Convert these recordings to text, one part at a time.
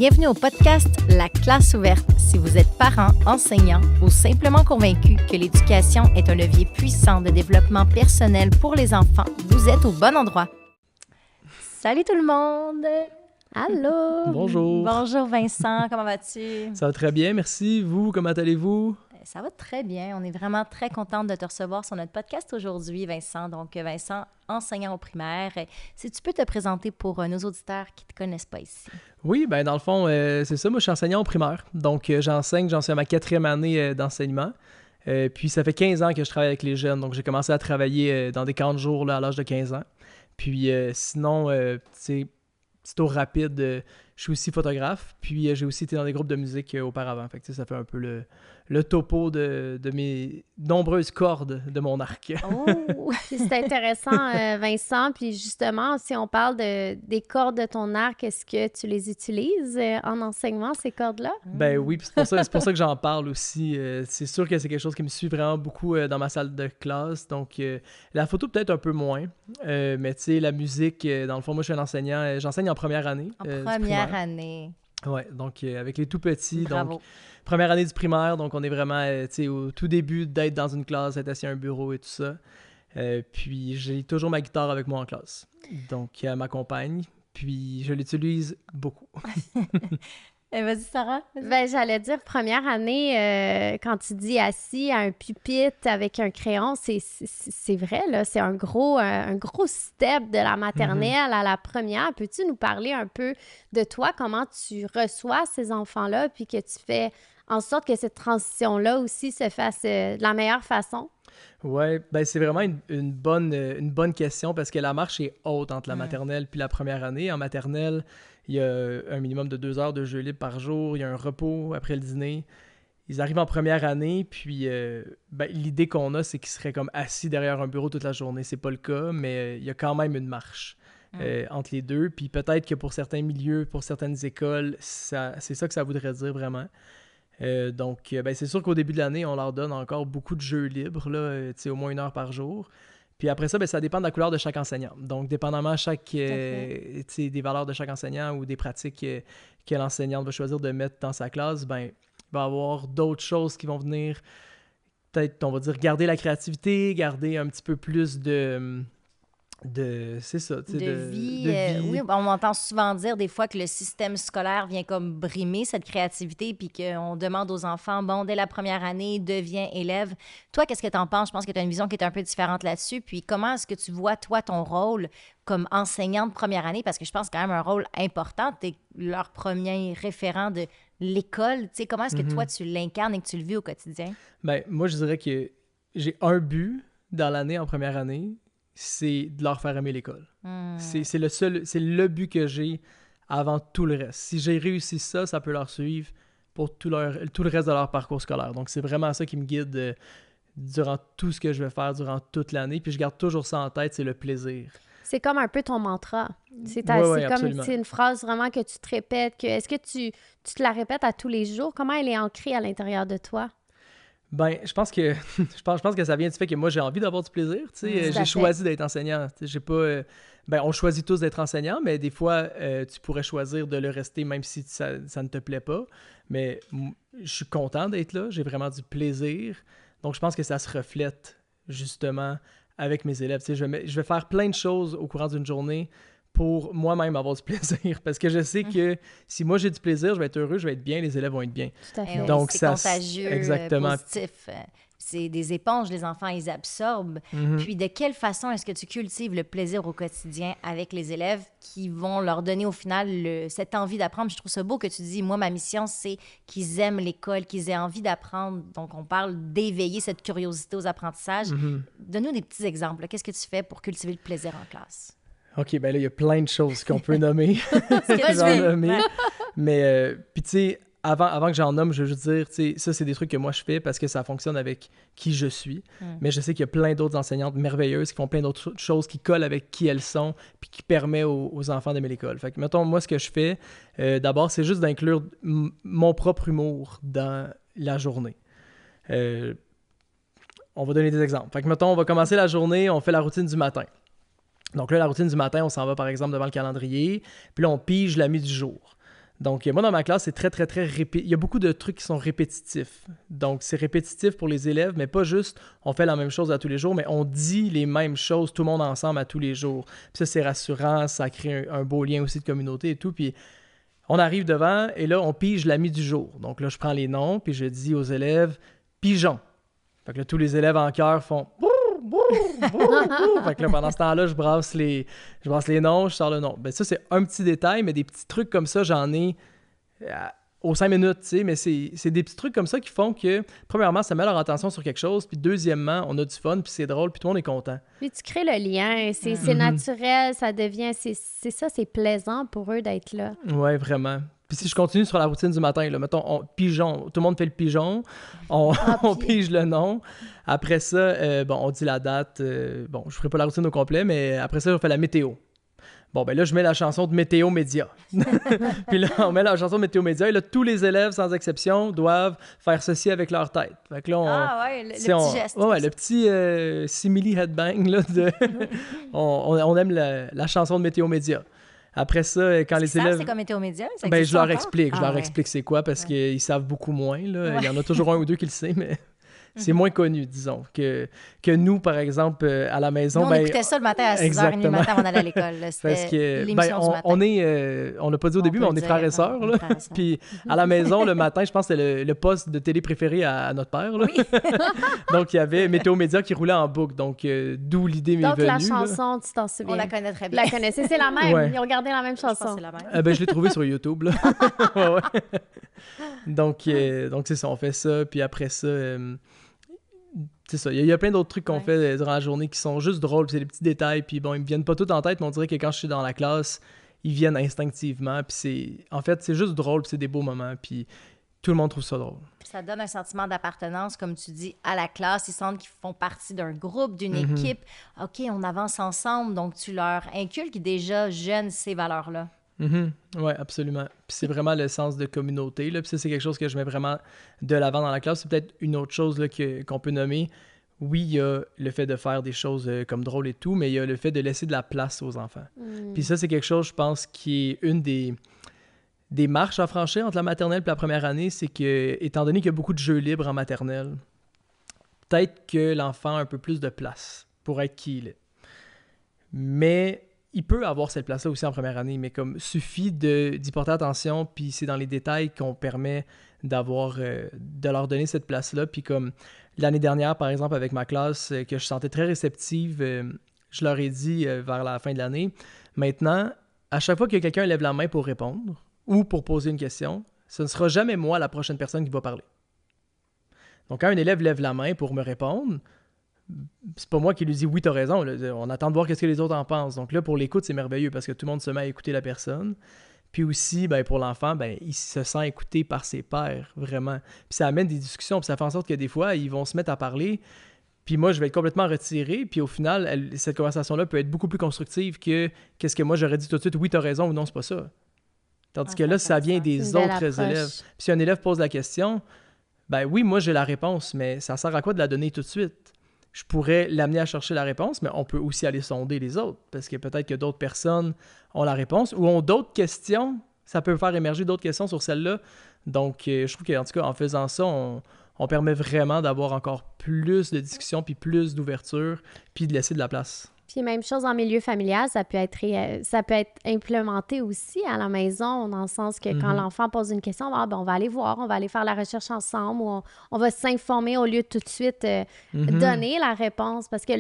Bienvenue au podcast La classe ouverte. Si vous êtes parent, enseignant ou simplement convaincu que l'éducation est un levier puissant de développement personnel pour les enfants, vous êtes au bon endroit. Salut tout le monde! Allô! Bonjour! Bonjour Vincent, comment vas-tu? Ça va très bien, merci. Vous, comment allez-vous? Ça va très bien. On est vraiment très contente de te recevoir sur notre podcast aujourd'hui, Vincent. Donc, Vincent, enseignant au primaire. Si tu peux te présenter pour nos auditeurs qui ne te connaissent pas ici. Oui, ben dans le fond, c'est ça. Moi, je suis enseignant au primaire. Donc, j'en suis à ma 4e année d'enseignement. Puis, ça fait 15 ans que je travaille avec les jeunes. Donc, j'ai commencé à travailler dans des camps de jour là, à l'âge de 15 ans. Puis, sinon, c'est au rapide. Je suis aussi photographe. Puis, j'ai aussi été dans des groupes de musique auparavant. Fait que, ça fait un peu le topo de mes nombreuses cordes de mon arc. Oh! C'est intéressant, Vincent. Puis justement, si on parle des cordes de ton arc, est-ce que tu les utilises en enseignement, ces cordes-là? Ben oui, puis c'est pour ça que j'en parle aussi. C'est sûr que c'est quelque chose qui me suit vraiment beaucoup dans ma salle de classe. Donc, la photo peut-être un peu moins. Mais tu sais, la musique, dans le fond, moi, je suis un enseignant. J'enseigne en première année. En première année. Oui, donc avec les tout petits. Bravo. Donc, première année du primaire, donc on est vraiment au tout début d'être dans une classe, être assis à un bureau et tout ça. Puis j'ai toujours ma guitare avec moi en classe. Donc elle m'accompagne, puis je l'utilise beaucoup. Vas-y, Sarah. Vas-y. Ben, j'allais dire, première année, quand tu dis assis à un pupitre avec un crayon, c'est vrai, là, c'est un gros step de la maternelle à la première. Peux-tu nous parler un peu de toi, comment tu reçois ces enfants-là, puis que tu fais en sorte que cette transition-là aussi se fasse de la meilleure façon? Oui, ben c'est vraiment une bonne question parce que la marche est haute entre la maternelle puis la première année. En maternelle, il y a un minimum de 2 heures de jeu libre par jour, il y a un repos après le dîner. Ils arrivent en première année, puis l'idée qu'on a, c'est qu'ils seraient comme assis derrière un bureau toute la journée. C'est pas le cas, mais il y a quand même une marche entre les deux. Puis peut-être que pour certains milieux, pour certaines écoles, c'est ça que ça voudrait dire vraiment. Donc, c'est sûr qu'au début de l'année, on leur donne encore beaucoup de jeux libres, là, au moins 1 heure par jour. Puis après ça, ça dépend de la couleur de chaque enseignant. Donc, dépendamment des valeurs de chaque enseignant ou des pratiques que l'enseignante va choisir de mettre dans sa classe, il va y avoir d'autres choses qui vont venir, peut-être, on va dire, garder la créativité, garder un petit peu plus de vie. Oui, on entend souvent dire des fois que le système scolaire vient comme brimer cette créativité puis qu'on demande aux enfants, dès la première année, deviens élève. Toi, qu'est-ce que tu en penses? Je pense que tu as une vision qui est un peu différente là-dessus. Puis comment est-ce que tu vois, toi, ton rôle comme enseignant de première année? Parce que je pense quand même un rôle important. Tu es leur premier référent de l'école. Tu sais, comment est-ce que toi, tu l'incarnes et que tu le vis au quotidien? Ben, moi, je dirais que j'ai un but dans l'année, en première année, c'est de leur faire aimer l'école. C'est le but que j'ai avant tout le reste. Si j'ai réussi ça, ça peut leur suivre pour tout le reste de leur parcours scolaire. Donc, c'est vraiment ça qui me guide durant tout ce que je vais faire durant toute l'année. Puis, je garde toujours ça en tête, c'est le plaisir. C'est comme un peu ton mantra. C'est une phrase vraiment que tu te répètes. Est-ce que tu te la répètes à tous les jours? Comment elle est ancrée à l'intérieur de toi? Ben, je pense que ça vient du fait que moi, j'ai envie d'avoir du plaisir. J'ai choisi d'être enseignant. J'ai pas... on choisit tous d'être enseignant, mais des fois, tu pourrais choisir de le rester même si ça ne te plaît pas. Mais je suis content d'être là. J'ai vraiment du plaisir. Donc, je pense que ça se reflète justement avec mes élèves. Je vais faire plein de choses au courant d'une journée pour moi-même avoir du plaisir. Parce que je sais que si moi j'ai du plaisir, je vais être heureux, je vais être bien, les élèves vont être bien. Tout à fait. Donc, c'est contagieux, exactement. Positif. C'est des éponges, les enfants, ils absorbent. Puis de quelle façon est-ce que tu cultives le plaisir au quotidien avec les élèves qui vont leur donner au final cette envie d'apprendre? Je trouve ça beau que tu dis, moi, ma mission, c'est qu'ils aiment l'école, qu'ils aient envie d'apprendre. Donc, on parle d'éveiller cette curiosité aux apprentissages. Donne-nous des petits exemples. Qu'est-ce que tu fais pour cultiver le plaisir en classe? OK, ben là, il y a plein de choses qu'on peut nommer. Mais, puis tu sais, avant que j'en nomme, je veux juste dire, tu sais, ça, c'est des trucs que moi, je fais parce que ça fonctionne avec qui je suis. Mais je sais qu'il y a plein d'autres enseignantes merveilleuses qui font plein d'autres choses qui collent avec qui elles sont puis qui permettent aux enfants d'aimer l'école. Fait que, mettons, moi, ce que je fais, d'abord, c'est juste d'inclure mon propre humour dans la journée. On va donner des exemples. Fait que, mettons, on va commencer la journée, on fait la routine du matin. Donc là, la routine du matin, on s'en va par exemple devant le calendrier, puis là, on pige l'ami du jour. Donc, moi, dans ma classe, c'est très, très, très il y a beaucoup de trucs qui sont répétitifs. Donc, c'est répétitif pour les élèves, mais pas juste on fait la même chose à tous les jours, mais on dit les mêmes choses, tout le monde ensemble à tous les jours. Puis ça, c'est rassurant, ça crée un beau lien aussi de communauté et tout. Puis on arrive devant et là, on pige l'ami du jour. Donc là, je prends les noms, puis je dis aux élèves « pigeon ». Fait que là, tous les élèves en chœur font « Fait que là, pendant ce temps-là, je brasse les noms, je sors le nom. Ben ça, c'est un petit détail, mais des petits trucs comme ça, j'en ai aux 5 minutes, tu sais, mais c'est des petits trucs comme ça qui font que, premièrement, ça met leur attention sur quelque chose, puis deuxièmement, on a du fun, puis c'est drôle, puis tout le monde est content. Puis tu crées le lien, c'est naturel, ça devient, c'est plaisant pour eux d'être là. Ouais, vraiment. Puis si je continue sur la routine du matin, là, mettons, pigeon, tout le monde fait le pigeon, on pige le nom. Après ça, on dit la date. Je ne ferai pas la routine au complet, mais après ça, on fait la météo. Bon, ben là, je mets la chanson de Météo Média. Puis là, on met la chanson de Météo Média et là, tous les élèves, sans exception, doivent faire ceci avec leur tête. Fait que là, le petit geste. Ouais, le petit simili headbang, là, on aime la chanson de Météo Média. Après ça, quand les élèves... c'est comme Météo Média? Je leur explique c'est quoi, parce qu'ils savent beaucoup moins. Là. Il y en a toujours un ou deux qui le sait, mais c'est moins connu, disons, que nous, par exemple, à la maison. Nous, on écoutait ça le matin à 6h30 le matin avant d'aller à l'école. C'était l'émission du matin. On l'a pas dit au début, mais on est frères et sœurs. Là. Puis à la maison, le matin, je pense que c'était le poste de télé préféré à notre père. Là. Oui. Donc, il y avait Météo Média qui roulait en boucle. Donc, d'où l'idée m'est venue. Donc, la chanson, tu t'en souviens? On la connaît très bien. La connaissez, c'est la même. Ouais. Ils ont regardé la même chanson. Je pense que c'est la même. Je l'ai trouvée sur YouTube. Là. Donc, c'est ça, on fait ça. Puis après ça... c'est ça, il y a plein d'autres trucs qu'on fait durant la journée qui sont juste drôles, puis c'est des petits détails, puis bon, ils me viennent pas tous en tête, mais on dirait que quand je suis dans la classe, ils viennent instinctivement, puis c'est juste drôle, puis c'est des beaux moments, puis tout le monde trouve ça drôle. Ça donne un sentiment d'appartenance, comme tu dis, à la classe. Ils sentent qu'ils font partie d'un groupe, d'une équipe. OK, on avance ensemble, donc tu leur inculques déjà jeunes ces valeurs-là. Oui, absolument. Puis c'est vraiment le sens de communauté. Là. Puis ça, c'est quelque chose que je mets vraiment de l'avant dans la classe. C'est peut-être une autre chose là, qu'on peut nommer. Oui, il y a le fait de faire des choses comme drôles et tout, mais il y a le fait de laisser de la place aux enfants. Puis ça, c'est quelque chose, je pense, qui est une des marches à franchir entre la maternelle et la première année. C'est que, étant donné qu'il y a beaucoup de jeux libres en maternelle, peut-être que l'enfant a un peu plus de place pour être qui il est. Mais... il peut avoir cette place-là aussi en première année, mais comme suffit d'y porter attention, puis c'est dans les détails qu'on permet de leur donner cette place-là. Puis comme l'année dernière, par exemple, avec ma classe, que je sentais très réceptive, je leur ai dit vers la fin de l'année, maintenant, à chaque fois que quelqu'un lève la main pour répondre ou pour poser une question, ce ne sera jamais moi la prochaine personne qui va parler. Donc quand un élève lève la main pour me répondre, c'est pas moi qui lui dis oui, t'as raison. Là. On attend de voir qu'est-ce que les autres en pensent. Donc là, pour l'écoute, c'est merveilleux parce que tout le monde se met à écouter la personne. Puis aussi, pour l'enfant, il se sent écouté par ses pairs, vraiment. Puis ça amène des discussions, puis ça fait en sorte que des fois, ils vont se mettre à parler. Puis moi, je vais être complètement retiré. Puis au final, cette conversation-là peut être beaucoup plus constructive que qu'est-ce que moi j'aurais dit tout de suite, oui, t'as raison ou non, c'est pas ça. Tandis que là, ça vient des autres élèves. Puis si un élève pose la question, oui, moi j'ai la réponse, mais ça sert à quoi de la donner tout de suite? Je pourrais l'amener à chercher la réponse, mais on peut aussi aller sonder les autres, parce que peut-être que d'autres personnes ont la réponse ou ont d'autres questions. Ça peut faire émerger d'autres questions sur celle-là. Donc, je trouve qu'en tout cas, en faisant ça, on permet vraiment d'avoir encore plus de discussions, puis plus d'ouverture, puis de laisser de la place. Puis même chose en milieu familial, ça peut être implémenté aussi à la maison, dans le sens que quand l'enfant pose une question, on va aller voir, on va aller faire la recherche ensemble, ou on va s'informer au lieu de tout de suite donner la réponse, parce que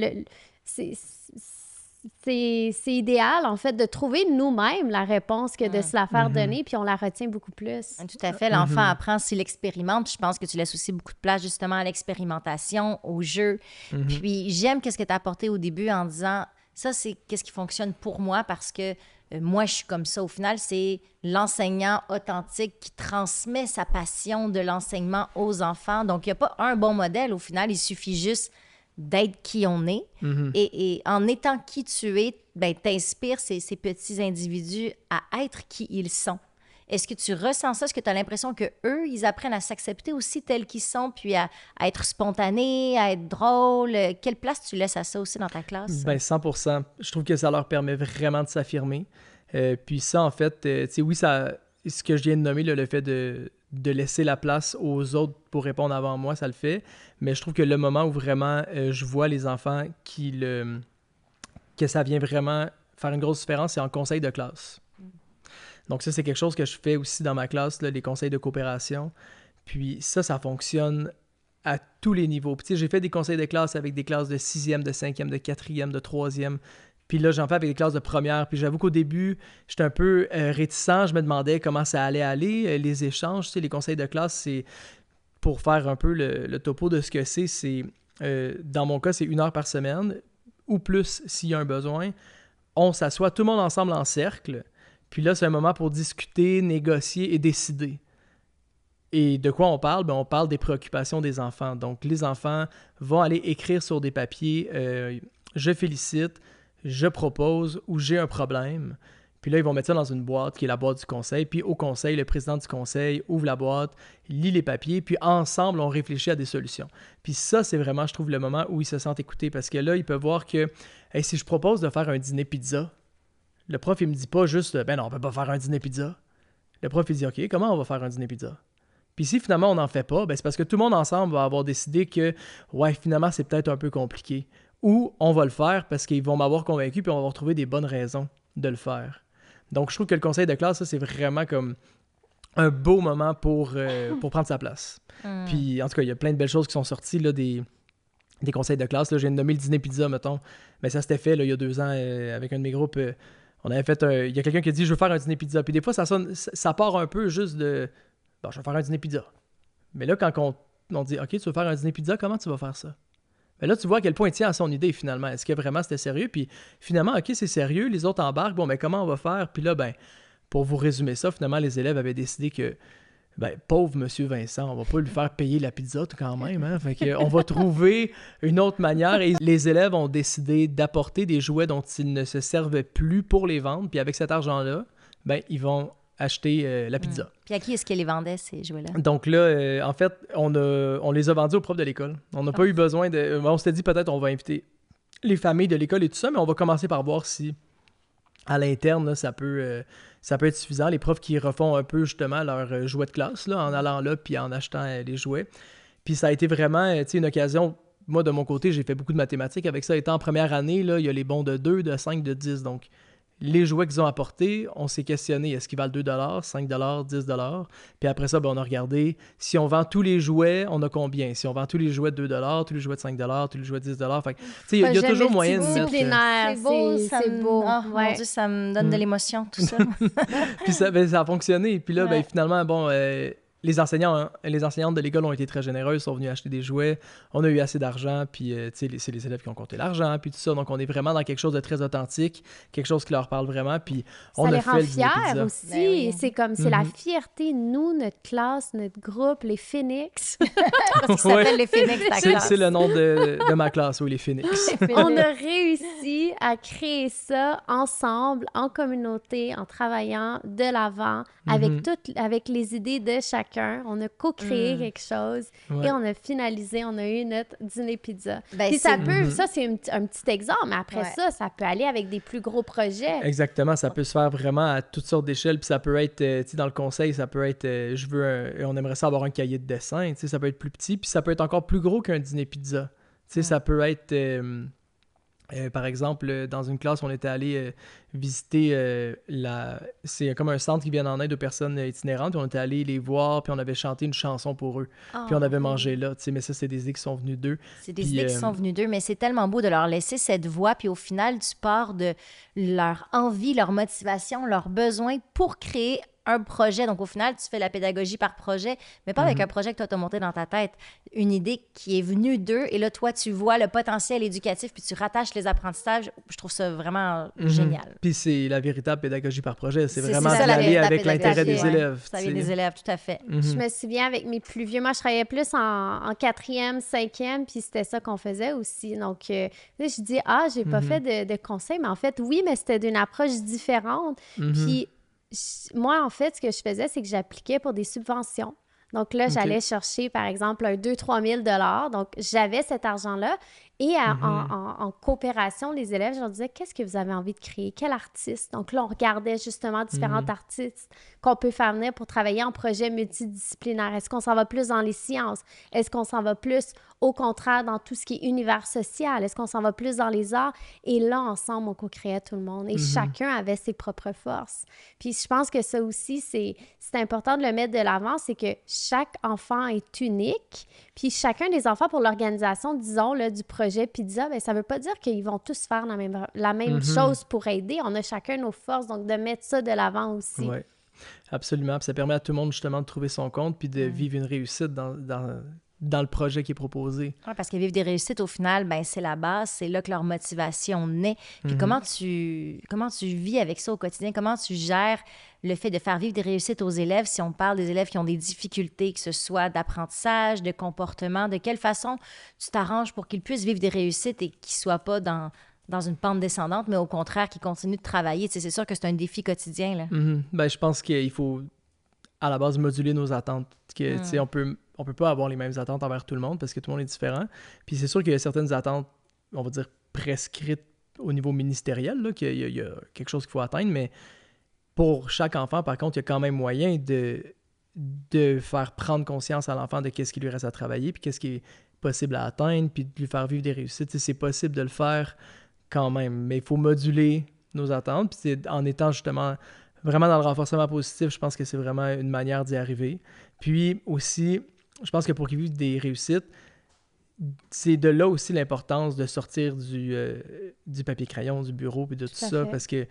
c'est idéal, en fait, de trouver nous-mêmes la réponse que de se la faire donner, puis on la retient beaucoup plus. Tout à fait. L'enfant apprend s'il expérimente. Je pense que tu laisses aussi beaucoup de place, justement, à l'expérimentation, au jeu. Puis j'aime ce que tu as apporté au début en disant, ça, c'est qu'est-ce qui fonctionne pour moi, parce que moi, je suis comme ça. Au final, c'est l'enseignant authentique qui transmet sa passion de l'enseignement aux enfants. Donc, il n'y a pas un bon modèle. Au final, il suffit juste d'être qui on est. Et en étant qui tu es, t'inspires ces petits individus à être qui ils sont. Est-ce que tu ressens ça? Est-ce que tu as l'impression qu'eux, ils apprennent à s'accepter aussi tels qu'ils sont, puis à être spontanés, à être drôles? Quelle place tu laisses à ça aussi dans ta classe? 100%. Je trouve que ça leur permet vraiment de s'affirmer. Puis ça, en fait, oui, ça ce que je viens de nommer, là, le fait de laisser la place aux autres pour répondre avant moi, ça le fait. Mais je trouve que le moment où vraiment je vois les enfants que ça vient vraiment faire une grosse différence, c'est en conseil de classe. Donc ça, c'est quelque chose que je fais aussi dans ma classe, là, les conseils de coopération. Puis ça fonctionne à tous les niveaux. Puis tu sais, j'ai fait des conseils de classe avec des classes de 6e, de 5e, de 4e, de 3e. Puis là, j'en fais avec des classes de première. Puis j'avoue qu'au début, j'étais un peu réticent. Je me demandais comment ça allait aller, les échanges. Tu sais, les conseils de classe, c'est pour faire un peu le topo de ce que c'est dans mon cas, c'est 1 heure par semaine ou plus s'il y a un besoin. On s'assoit tout le monde ensemble en cercle. Puis là, c'est un moment pour discuter, négocier et décider. Et de quoi on parle? On parle des préoccupations des enfants. Donc, les enfants vont aller écrire sur des papiers « Je félicite », « Je propose » ou « J'ai un problème ». Puis là, ils vont mettre ça dans une boîte qui est la boîte du conseil. Puis au conseil, le président du conseil ouvre la boîte, lit les papiers, puis ensemble, on réfléchit à des solutions. Puis ça, c'est vraiment, je trouve, le moment où ils se sentent écoutés. Parce que là, ils peuvent voir que hey, si je propose de faire un dîner pizza, le prof, il me dit pas juste « Ben non, on peut pas faire un dîner pizza ». Le prof, il dit « OK, comment on va faire un dîner pizza ?» Puis si finalement on n'en fait pas, ben c'est parce que tout le monde ensemble va avoir décidé que ouais, finalement, c'est peut-être un peu compliqué. Ou on va le faire parce qu'ils vont m'avoir convaincu puis on va retrouver des bonnes raisons de le faire. Donc je trouve que le conseil de classe, ça, c'est vraiment comme un beau moment pour prendre sa place. Puis en tout cas, il y a plein de belles choses qui sont sorties là, des conseils de classe. Là, je viens de nommer le dîner pizza, mettons. Mais ça s'était fait là, il y a 2 ans avec un de mes groupes. On avait fait il y a quelqu'un qui a dit « Je veux faire un dîner pizza ». Puis des fois, ça part un peu juste de « Bon, je vais faire un dîner pizza ». Mais là, quand on dit « OK, tu veux faire un dîner pizza, comment tu vas faire ça ?» Mais là, tu vois à quel point il tient à son idée, finalement. Est-ce que vraiment c'était sérieux? Puis finalement, OK, c'est sérieux, les autres embarquent. Bon, ben comment on va faire? Puis là, ben, pour vous résumer ça, finalement, les élèves avaient décidé que, ben, pauvre monsieur Vincent, on va pas lui faire payer la pizza tout quand même, hein? Fait qu'on va trouver une autre manière. Et les élèves ont décidé d'apporter des jouets dont ils ne se servaient plus pour les vendre. Puis avec cet argent-là, ben, ils vont acheter la pizza. Puis à qui est-ce qu'ils les vendaient, ces jouets-là? Donc là, en fait, on les a vendus aux profs de l'école. On n'a pas eu besoin de... On s'était dit peut-être on va inviter les familles de l'école et tout ça, mais on va commencer par voir si à l'interne, là, ça peut être suffisant. Les profs qui refont un peu justement leur jouet de classe là, en allant là puis en achetant les jouets. Puis ça a été vraiment une occasion... Moi, de mon côté, j'ai fait beaucoup de mathématiques avec ça. Étant en première année, là, il y a les bons de 2, de 5, de 10. Donc, les jouets qu'ils ont apportés, on s'est questionné, est-ce qu'ils valent 2 $, 5 $, 10 $? Puis après ça, ben, on a regardé, si on vend tous les jouets, on a combien? Si on vend tous les jouets de 2 $, tous les jouets de 5 $, tous les jouets de 10 $, fait que, il y a toujours moyen de mettre... C'est beau, c'est beau. Oh, mon Dieu, ça me donne de l'émotion, tout ça. Puis ça a fonctionné. Puis là, ben, finalement, bon... Les enseignantes de l'école ont été très généreuses, sont venus acheter des jouets. On a eu assez d'argent, puis c'est les élèves qui ont compté l'argent, puis tout ça. Donc, on est vraiment dans quelque chose de très authentique, quelque chose qui leur parle vraiment, puis on a fait le dîner pizza. Ça les rend fiers aussi. Ben oui. C'est comme, c'est la fierté, nous, notre classe, notre groupe, les Phoenix. Parce qu'ils s'appellent les Phoenix, ta classe. C'est le nom de ma classe, oui, les Phoenix. On a réussi à créer ça ensemble, en communauté, en travaillant de l'avant, avec les idées de chacun. On a co-créé quelque chose et on a finalisé, on a eu notre dîner pizza. Ben, puis ça peut, ça c'est un petit exemple, mais après ça peut aller avec des plus gros projets. Exactement, ça peut se faire vraiment à toutes sortes d'échelles, puis ça peut être, dans le conseil, ça peut être, on aimerait ça avoir un cahier de dessin, ça peut être plus petit, puis ça peut être encore plus gros qu'un dîner pizza. Ça peut être... par exemple, dans une classe, on était allé visiter c'est comme un centre qui vient en aide aux personnes itinérantes. On était allé les voir, puis on avait chanté une chanson pour eux. Puis on avait mangé là. Mais ça, c'est des idées qui sont venues d'eux. C'est des idées qui sont venues d'eux, mais c'est tellement beau de leur laisser cette voix. Puis au final, tu pars de leur envie, leur motivation, leurs besoins pour créer un projet. Donc, au final, tu fais la pédagogie par projet, mais pas avec un projet que toi, tu as monté dans ta tête. Une idée qui est venue d'eux, et là, toi, tu vois le potentiel éducatif, puis tu rattaches les apprentissages. Je trouve ça vraiment génial. Puis c'est la véritable pédagogie par projet. C'est vraiment d'aller avec l'intérêt des élèves. Ça vient des élèves, tout à fait. Je me souviens, avec mes plus vieux, moi, je travaillais plus en 4e, 5e, puis c'était ça qu'on faisait aussi. Donc, là, je dis, j'ai pas fait de conseils, mais en fait, oui, mais c'était d'une approche différente. Puis, moi, en fait, ce que je faisais, c'est que j'appliquais pour des subventions. Donc là, j'allais chercher, par exemple, un 2 000 à 3 000 $. Donc, j'avais cet argent-là Et en coopération, les élèves, je leur disais, qu'est-ce que vous avez envie de créer? Quel artiste? Donc là, on regardait justement différents artistes qu'on peut faire venir pour travailler en projet multidisciplinaire. Est-ce qu'on s'en va plus dans les sciences? Est-ce qu'on s'en va plus, au contraire, dans tout ce qui est univers social? Est-ce qu'on s'en va plus dans les arts? Et là, ensemble, on co-créait tout le monde. Et chacun avait ses propres forces. Puis je pense que ça aussi, c'est important de le mettre de l'avant, c'est que chaque enfant est unique. Puis chacun des enfants, pour l'organisation, disons, là, du projet Pizza, bien, ça ne veut pas dire qu'ils vont tous faire la même chose pour aider. On a chacun nos forces, donc de mettre ça de l'avant aussi. Oui, absolument. Puis ça permet à tout le monde, justement, de trouver son compte puis de vivre une réussite dans le projet qui est proposé. Oui, parce que vivre des réussites, au final, ben, c'est la base, c'est là que leur motivation naît. Puis comment tu vis avec ça au quotidien? Comment tu gères le fait de faire vivre des réussites aux élèves, si on parle des élèves qui ont des difficultés, que ce soit d'apprentissage, de comportement, de quelle façon tu t'arranges pour qu'ils puissent vivre des réussites et qu'ils ne soient pas dans une pente descendante, mais au contraire, qu'ils continuent de travailler? Tu sais, c'est sûr que c'est un défi quotidien, là. Ben, je pense qu'il faut, à la base, moduler nos attentes. Que, tu sais, on peut pas avoir les mêmes attentes envers tout le monde parce que tout le monde est différent. Puis c'est sûr qu'il y a certaines attentes, on va dire, prescrites au niveau ministériel, là, qu'il y a quelque chose qu'il faut atteindre, mais pour chaque enfant, par contre, il y a quand même moyen de faire prendre conscience à l'enfant de qu'est-ce qui lui reste à travailler, puis qu'est-ce qui est possible à atteindre, puis de lui faire vivre des réussites. C'est possible de le faire quand même, mais il faut moduler nos attentes, puis c'est en étant justement vraiment dans le renforcement positif, je pense que c'est vraiment une manière d'y arriver. Puis aussi, je pense que pour qu'ils vivent des réussites, c'est de là aussi l'importance de sortir du papier-crayon, du bureau, puis de tout ça, parce que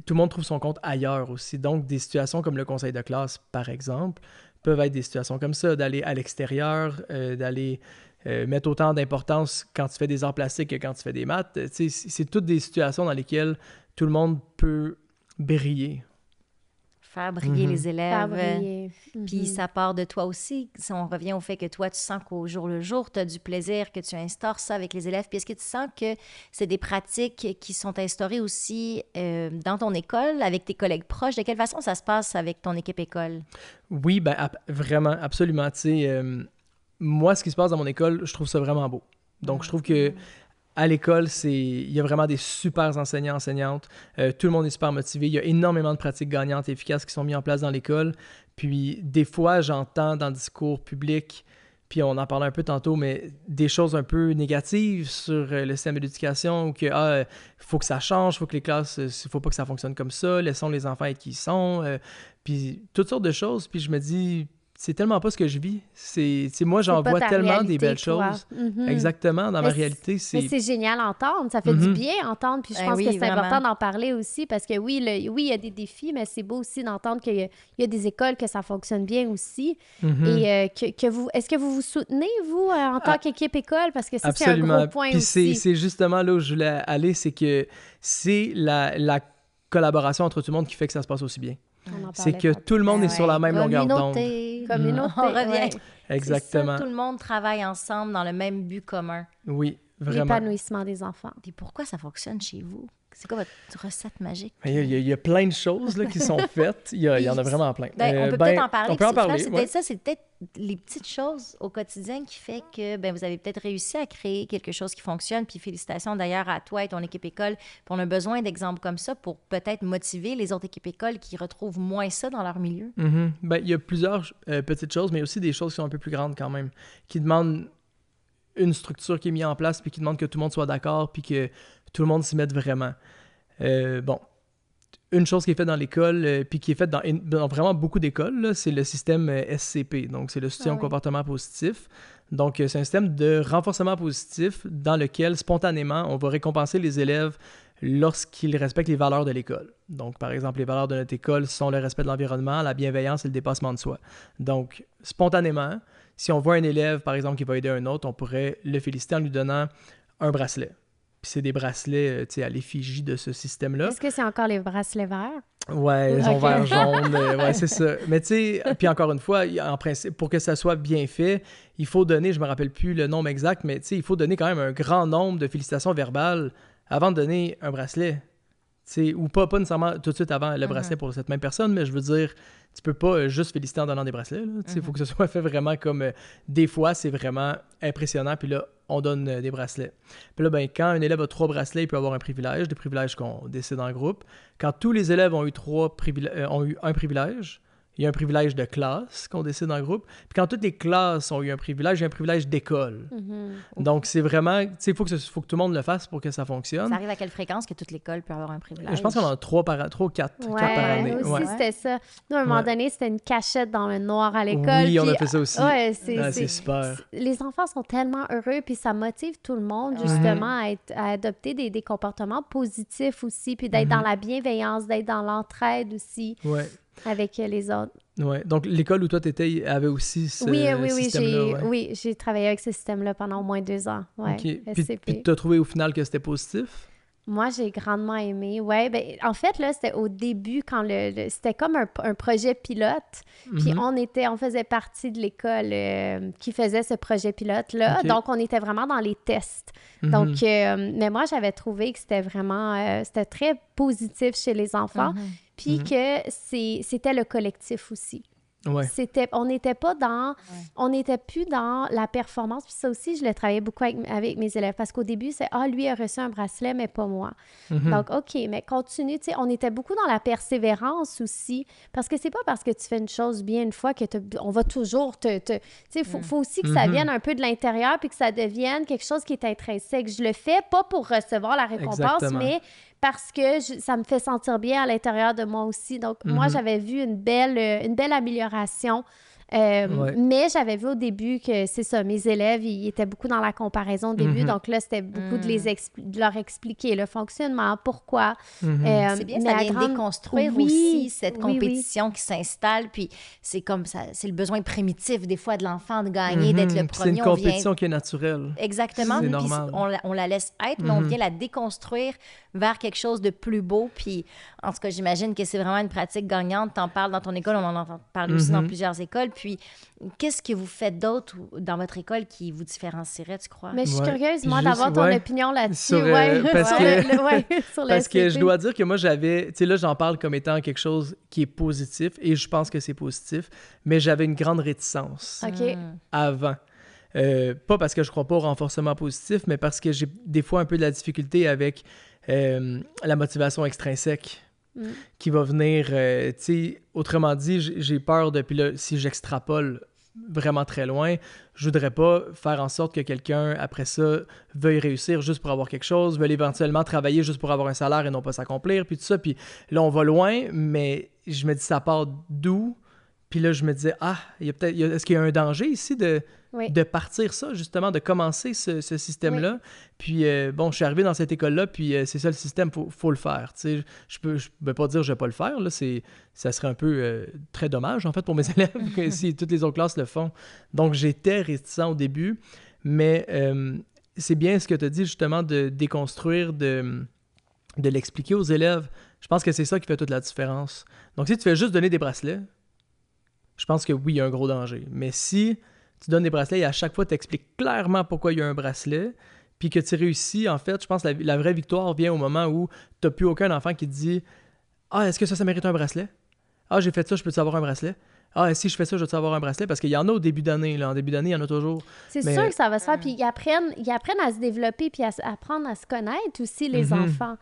tout le monde trouve son compte ailleurs aussi. Donc, des situations comme le conseil de classe, par exemple, peuvent être des situations comme ça, d'aller à l'extérieur, d'aller mettre autant d'importance quand tu fais des arts plastiques que quand tu fais des maths. C'est toutes des situations dans lesquelles tout le monde peut briller. Faire briller les élèves. Faire briller. Puis ça part de toi aussi. Si on revient au fait que toi, tu sens qu'au jour le jour, tu as du plaisir, que tu instaures ça avec les élèves. Puis est-ce que tu sens que c'est des pratiques qui sont instaurées aussi dans ton école, avec tes collègues proches? De quelle façon ça se passe avec ton équipe école? Oui, ben vraiment, absolument. Tu sais, moi, ce qui se passe dans mon école, je trouve ça vraiment beau. Donc, je trouve que à l'école, il y a vraiment des super enseignants, enseignantes. Tout le monde est super motivé. Il y a énormément de pratiques gagnantes et efficaces qui sont mises en place dans l'école. Puis des fois, j'entends dans le discours public, puis on en parlait un peu tantôt, mais des choses un peu négatives sur le système d'éducation, ou que faut que ça change, faut que les classes, il faut pas que ça fonctionne comme ça, laissons les enfants être qui ils sont, puis toutes sortes de choses. Puis je me dis, c'est tellement pas ce que je vis. Moi, j'en vois tellement des belles choses. Exactement, dans ma réalité. Mais c'est génial à entendre. Ça fait du bien à entendre. Puis je pense que c'est important d'en parler aussi parce que oui, il y a des défis, mais c'est beau aussi d'entendre qu'il y a des écoles que ça fonctionne bien aussi. Et est-ce que vous vous soutenez, vous, en tant qu'équipe école? Parce que ça, c'est un gros point puis aussi. C'est justement là où je voulais aller, c'est que c'est la collaboration entre tout le monde qui fait que ça se passe aussi bien. C'est que tout le monde est sur la même longueur d'onde. Communauté. On revient. Exactement. Ça, tout le monde travaille ensemble dans le même but commun. Oui, vraiment. L'épanouissement des enfants. Et pourquoi ça fonctionne chez vous? C'est quoi votre recette magique? Il y a plein de choses là, qui sont faites. Il y en a vraiment plein. On peut peut-être en parler. On peut en parler. C'est peut-être les petites choses au quotidien qui fait que vous avez peut-être réussi à créer quelque chose qui fonctionne. Puis félicitations d'ailleurs à toi et ton équipe école. Puis on a besoin d'exemples comme ça pour peut-être motiver les autres équipes écoles qui retrouvent moins ça dans leur milieu. Il y a plusieurs petites choses, mais aussi des choses qui sont un peu plus grandes quand même, qui demandent une structure qui est mise en place, puis qui demandent que tout le monde soit d'accord, puis que tout le monde s'y mette vraiment. Une chose qui est faite dans l'école, puis qui est faite dans vraiment beaucoup d'écoles, là, c'est le système SCP, donc c'est le soutien au comportement positif. Donc, c'est un système de renforcement positif dans lequel, spontanément, on va récompenser les élèves lorsqu'ils respectent les valeurs de l'école. Donc, par exemple, les valeurs de notre école sont le respect de l'environnement, la bienveillance et le dépassement de soi. Donc, spontanément, si on voit un élève, par exemple, qui va aider un autre, on pourrait le féliciter en lui donnant un bracelet. Puis c'est des bracelets à l'effigie de ce système-là. Est-ce que c'est encore les bracelets verts? Ouais, ils sont verts jaunes. Ouais, c'est ça. Mais tu sais, puis encore une fois, en principe, pour que ça soit bien fait, il faut donner, je me rappelle plus le nombre exact, mais tu sais, il faut donner quand même un grand nombre de félicitations verbales avant de donner un bracelet. T'sais, ou pas nécessairement tout de suite avant le bracelet pour cette même personne, mais je veux dire, tu peux pas juste féliciter en donnant des bracelets. Il faut que ce soit fait vraiment comme... des fois, c'est vraiment impressionnant, puis là, on donne des bracelets. Puis là, ben, quand un élève a 3 bracelets, il peut avoir un privilège, des privilèges qu'on décide en groupe. Quand tous les élèves ont eu un privilège, il y a un privilège de classe qu'on décide en groupe. Puis quand toutes les classes ont eu un privilège, il y a un privilège d'école. Donc, c'est vraiment... Tu sais, il faut que tout le monde le fasse pour que ça fonctionne. Ça arrive à quelle fréquence que toute l'école peut avoir un privilège? Je pense qu'on en a 3 ou 4 par année. Nous aussi, c'était ça. Nous, à un moment donné, c'était une cachette dans le noir à l'école. Oui, on a fait ça aussi. Ouais, c'est super. Les enfants sont tellement heureux, puis ça motive tout le monde, justement, à adopter des comportements positifs aussi, puis d'être dans la bienveillance, d'être dans l'entraide aussi. Ouais. Avec les autres. Oui. Donc, l'école où toi, tu étais avait aussi ce système-là. Oui, j'ai travaillé avec ce système-là pendant au moins 2 ans. Ouais, OK. Puis tu as trouvé au final que c'était positif? Moi, j'ai grandement aimé. Oui, ben, en fait, là, c'était au début, quand c'était comme un projet pilote. Puis on faisait partie de l'école qui faisait ce projet pilote-là. Okay. Donc, on était vraiment dans les tests. Donc, mais moi, j'avais trouvé que c'était vraiment... c'était très positif chez les enfants. Puis que c'était le collectif aussi. Ouais. On n'était plus dans la performance. Puis ça aussi, je le travaillais beaucoup avec mes élèves parce qu'au début, c'est « Ah, lui a reçu un bracelet, mais pas moi. Donc, OK, mais continue. Tu sais, on était beaucoup dans la persévérance aussi parce que c'est pas parce que tu fais une chose bien une fois que on va toujours tu sais, il faut aussi que ça vienne un peu de l'intérieur puis que ça devienne quelque chose qui est intrinsèque. Je le fais pas pour recevoir la récompense, mais parce que ça me fait sentir bien à l'intérieur de moi aussi. Donc, moi, j'avais vu une belle amélioration. Mais j'avais vu au début que, c'est ça, mes élèves, ils étaient beaucoup dans la comparaison au début. Donc là, c'était beaucoup de leur expliquer le fonctionnement, pourquoi. C'est bien, ça vient déconstruire aussi cette compétition qui s'installe. Puis c'est comme ça, c'est le besoin primitif des fois de l'enfant de gagner, d'être le premier. C'est une compétition qui est naturelle. Exactement. C'est normal. On la laisse être, mais on vient la déconstruire vers quelque chose de plus beau. Puis en tout cas, j'imagine que c'est vraiment une pratique gagnante. T'en parles dans ton école, on en entend parler aussi dans plusieurs écoles. Puis, qu'est-ce que vous faites d'autre dans votre école qui vous différencierait, tu crois? Mais je suis curieuse, moi, d'avoir ton opinion là-dessus. Parce que je dois dire que moi, j'avais... Tu sais, là, j'en parle comme étant quelque chose qui est positif, et je pense que c'est positif, mais j'avais une grande réticence avant. Pas parce que je crois pas au renforcement positif, mais parce que j'ai des fois un peu de la difficulté avec la motivation extrinsèque. Qui va venir, tu sais, autrement dit, j'ai peur de, puis là, si j'extrapole vraiment très loin, je voudrais pas faire en sorte que quelqu'un, après ça, veuille réussir juste pour avoir quelque chose, veuille éventuellement travailler juste pour avoir un salaire et non pas s'accomplir, puis tout ça, puis là, on va loin, mais je me dis, ça part d'où? Puis là, je me disais, est-ce qu'il y a un danger ici de partir ça, justement, de commencer ce système-là? Puis, bon, je suis arrivé dans cette école-là, puis c'est ça le système, faut le faire. Tu sais, je peux pas dire que je vais pas le faire, là, ça serait un peu très dommage, en fait, pour mes élèves, si toutes les autres classes le font. Donc, j'étais réticent au début, mais c'est bien ce que tu as dit, justement, de déconstruire, de l'expliquer aux élèves. Je pense que c'est ça qui fait toute la différence. Donc, si tu fais juste donner des bracelets, je pense que oui, il y a un gros danger. Mais si tu donnes des bracelets et à chaque fois, tu expliques clairement pourquoi il y a un bracelet, puis que tu réussis, en fait, je pense que la vraie victoire vient au moment où tu n'as plus aucun enfant qui te dit « Ah, est-ce que ça mérite un bracelet? Ah, j'ai fait ça, je peux-tu avoir un bracelet? Ah, si je fais ça, je peux-tu avoir un bracelet? » Parce qu'il y en a au début d'année. Là. En début d'année, il y en a toujours. C'est sûr que ça va se faire. Puis ils apprennent à se développer puis à apprendre à se connaître aussi, les enfants.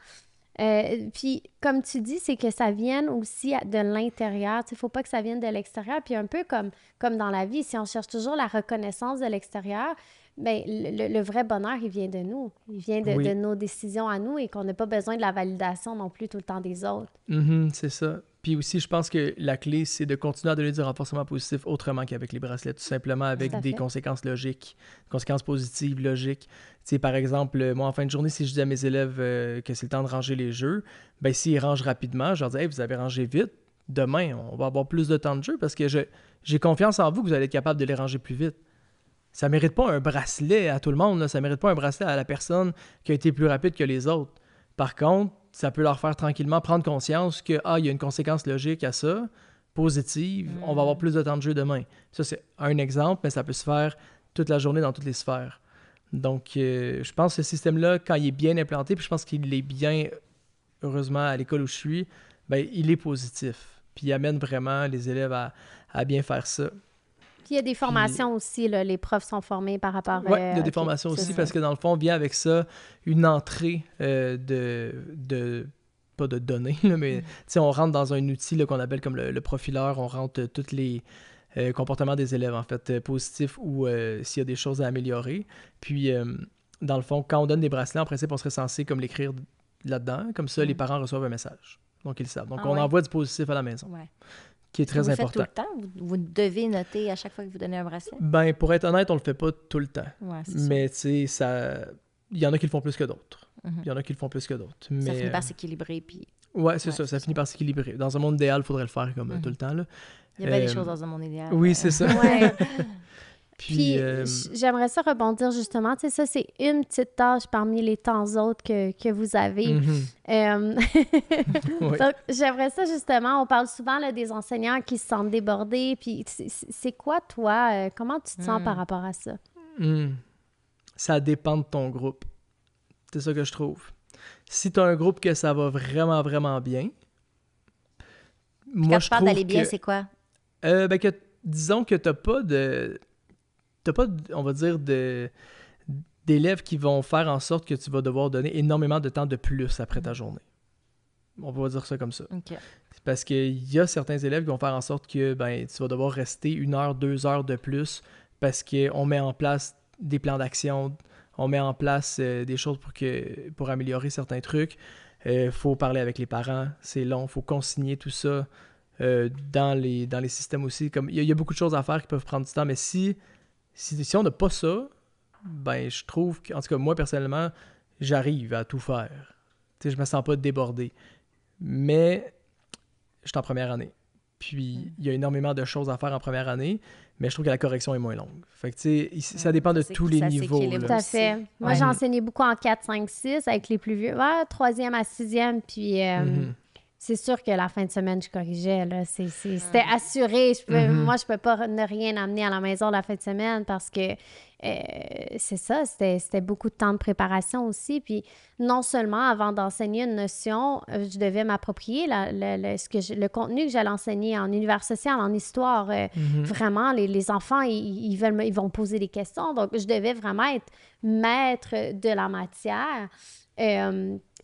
Puis, comme tu dis, c'est que ça vienne aussi de l'intérieur. Il ne faut pas que ça vienne de l'extérieur. Puis un peu comme dans la vie, si on cherche toujours la reconnaissance de l'extérieur, bien, le vrai bonheur, il vient de nous. Il vient de nos décisions à nous et qu'on n'a pas besoin de la validation non plus tout le temps des autres. C'est ça. Puis aussi, je pense que la clé, c'est de continuer à donner du renforcement positif autrement qu'avec les bracelets, tout simplement avec des conséquences logiques, conséquences positives, logiques. Tu sais, par exemple, moi, en fin de journée, si je dis à mes élèves que c'est le temps de ranger les jeux, bien, s'ils rangent rapidement, je leur dis « Hey, vous avez rangé vite, demain, on va avoir plus de temps de jeu parce que j'ai confiance en vous que vous allez être capable de les ranger plus vite. » Ça ne mérite pas un bracelet à tout le monde, là. Ça ne mérite pas un bracelet à la personne qui a été plus rapide que les autres. Par contre, ça peut leur faire tranquillement prendre conscience que il y a une conséquence logique à ça, positive, on va avoir plus de temps de jeu demain. Ça, c'est un exemple, mais ça peut se faire toute la journée dans toutes les sphères. Donc, je pense que ce système-là, quand il est bien implanté, puis je pense qu'il est bien, heureusement, à l'école où je suis, bien, il est positif. Puis il amène vraiment les élèves à bien faire ça. Puis il y a des formations aussi, là, les profs sont formés par rapport à... Oui, il y a des formations aussi, parce que dans le fond, vient avec ça une entrée de pas de données, là, mais on rentre dans un outil là, qu'on appelle comme le profileur, on rentre tous les comportements des élèves, en fait, positifs ou s'il y a des choses à améliorer. Puis, dans le fond, quand on donne des bracelets, en principe, on serait censé comme l'écrire là-dedans, comme ça, les parents reçoivent un message. Donc, ils le savent. Donc, on envoie du positif à la maison, qui est très important. Vous le faites tout le temps? Vous devez noter à chaque fois que vous donnez un bracelet? Ben, pour être honnête, on le fait pas tout le temps. Ouais, mais, tu sais, il y en a qui le font plus que d'autres. Il y en a qui le font plus que d'autres. Mais, ça finit par s'équilibrer, puis... Ouais, c'est ça. Ça finit par s'équilibrer. Dans un monde idéal, il faudrait le faire comme tout le temps, là. Il y a bien des choses dans un monde idéal. Oui, c'est ça. Ouais. Puis, j'aimerais ça rebondir justement. Tu sais, ça, c'est une petite tâche parmi les tant autres que vous avez. Oui. Donc, j'aimerais ça justement. On parle souvent là, des enseignants qui se sentent débordés. Puis, c'est quoi, toi? Comment tu te sens par rapport à ça? Ça dépend de ton groupe. C'est ça que je trouve. Si tu as un groupe que ça va vraiment, vraiment bien, moi, quand je tu parles trouve d'aller bien, que, c'est quoi? disons que tu n'as pas on va dire, d'élèves qui vont faire en sorte que tu vas devoir donner énormément de temps de plus après ta journée. On va dire ça comme ça. Okay. Parce qu'il y a certains élèves qui vont faire en sorte que tu vas devoir rester 1 heure, 2 heures de plus parce qu'on met en place des plans d'action, on met en place des choses pour améliorer certains trucs. Faut parler avec les parents, c'est long, faut consigner tout ça dans les systèmes aussi. Comme il y a beaucoup de choses à faire qui peuvent prendre du temps, mais si on n'a pas ça, ben je trouve que, en tout cas moi personnellement, j'arrive à tout faire. Tu sais, je me sens pas débordé. Mais je suis en première année. Puis il y a énormément de choses à faire en première année, mais je trouve que la correction est moins longue. Fait que tu sais, ça dépend de tous les niveaux. Tout à fait. Moi, j'ai enseigné beaucoup en 4, 5, 6 avec les plus vieux. Ouais, 3e à 6e, puis c'est sûr que la fin de semaine, je corrigeais. Là. C'était assuré. Moi, je peux pas ne rien amener à la maison la fin de semaine parce que c'est ça, c'était beaucoup de temps de préparation aussi. Puis non seulement avant d'enseigner une notion, je devais m'approprier le contenu que j'allais enseigner en univers social, en histoire. Vraiment, les enfants, ils vont poser des questions. Donc, je devais vraiment être maître de la matière.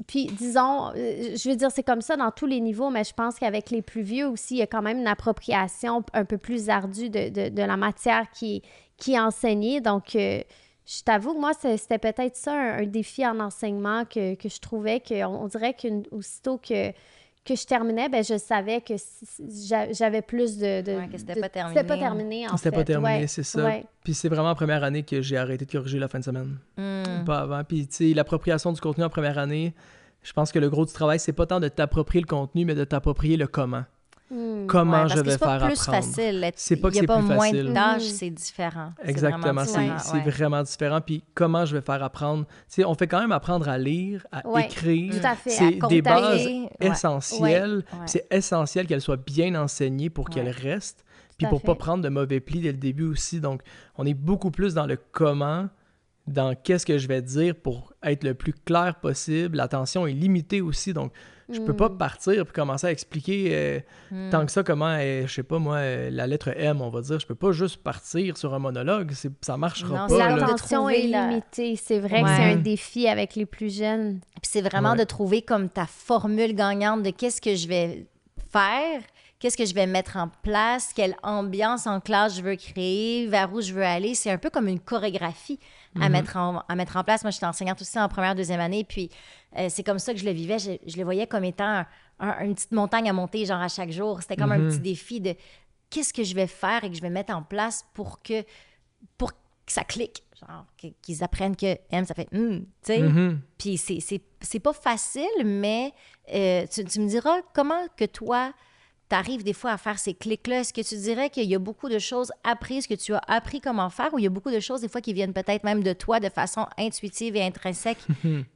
Puis, disons, je veux dire, c'est comme ça dans tous les niveaux, mais je pense qu'avec les plus vieux aussi, il y a quand même une appropriation un peu plus ardue de la matière qui est enseignée. Donc, je t'avoue que moi, c'était peut-être ça un défi en enseignement que je trouvais qu'on dirait qu'aussitôt que je terminais, ben je savais que j'avais plus de que c'était pas terminé. C'était pas terminé, en fait. C'était pas terminé, c'est ça. Ouais. Puis c'est vraiment en première année que j'ai arrêté de corriger la fin de semaine. Pas avant. Puis tu sais, l'appropriation du contenu en première année, je pense que le gros du travail, c'est pas tant de t'approprier le contenu, mais de t'approprier le comment. Comment je vais faire apprendre. C'est pas plus facile. C'est pas que c'est c'est pas plus moins facile. de tâches, c'est différent. Exactement, c'est vraiment différent. Puis comment je vais faire apprendre. Tu sais, on fait quand même apprendre à lire, à écrire. Tout à fait. C'est des bases essentielles. Ouais. C'est essentiel qu'elles soient bien enseignées pour qu'elles restent. Puis pour pas prendre de mauvais plis dès le début aussi. Donc, on est beaucoup plus dans le comment, dans qu'est-ce que je vais dire pour être le plus clair possible. L'attention est limitée aussi, donc je peux pas partir puis commencer à expliquer tant que ça comment, je sais pas moi, la lettre M, on va dire. Je peux pas juste partir sur un monologue, ça marchera pas. L'attention est limitée, c'est vrai que c'est un défi avec les plus jeunes. Puis c'est vraiment de trouver comme ta formule gagnante de qu'est-ce que je vais faire, qu'est-ce que je vais mettre en place, quelle ambiance en classe je veux créer, vers où je veux aller. C'est un peu comme une chorégraphie à mettre en place. Moi, j'étais enseignante aussi en première, deuxième année, puis c'est comme ça que je le vivais. Je le voyais comme étant une petite montagne à monter, genre à chaque jour. C'était comme un petit défi de qu'est-ce que je vais faire et que je vais mettre en place pour que ça clique. Genre, qu'ils apprennent que M, ça fait tu sais. Puis c'est pas facile, mais tu me diras comment que toi, t'arrives des fois à faire ces clics-là. Est-ce que tu dirais qu'il y a beaucoup de choses apprises que tu as appris comment faire ou il y a beaucoup de choses des fois qui viennent peut-être même de toi de façon intuitive et intrinsèque?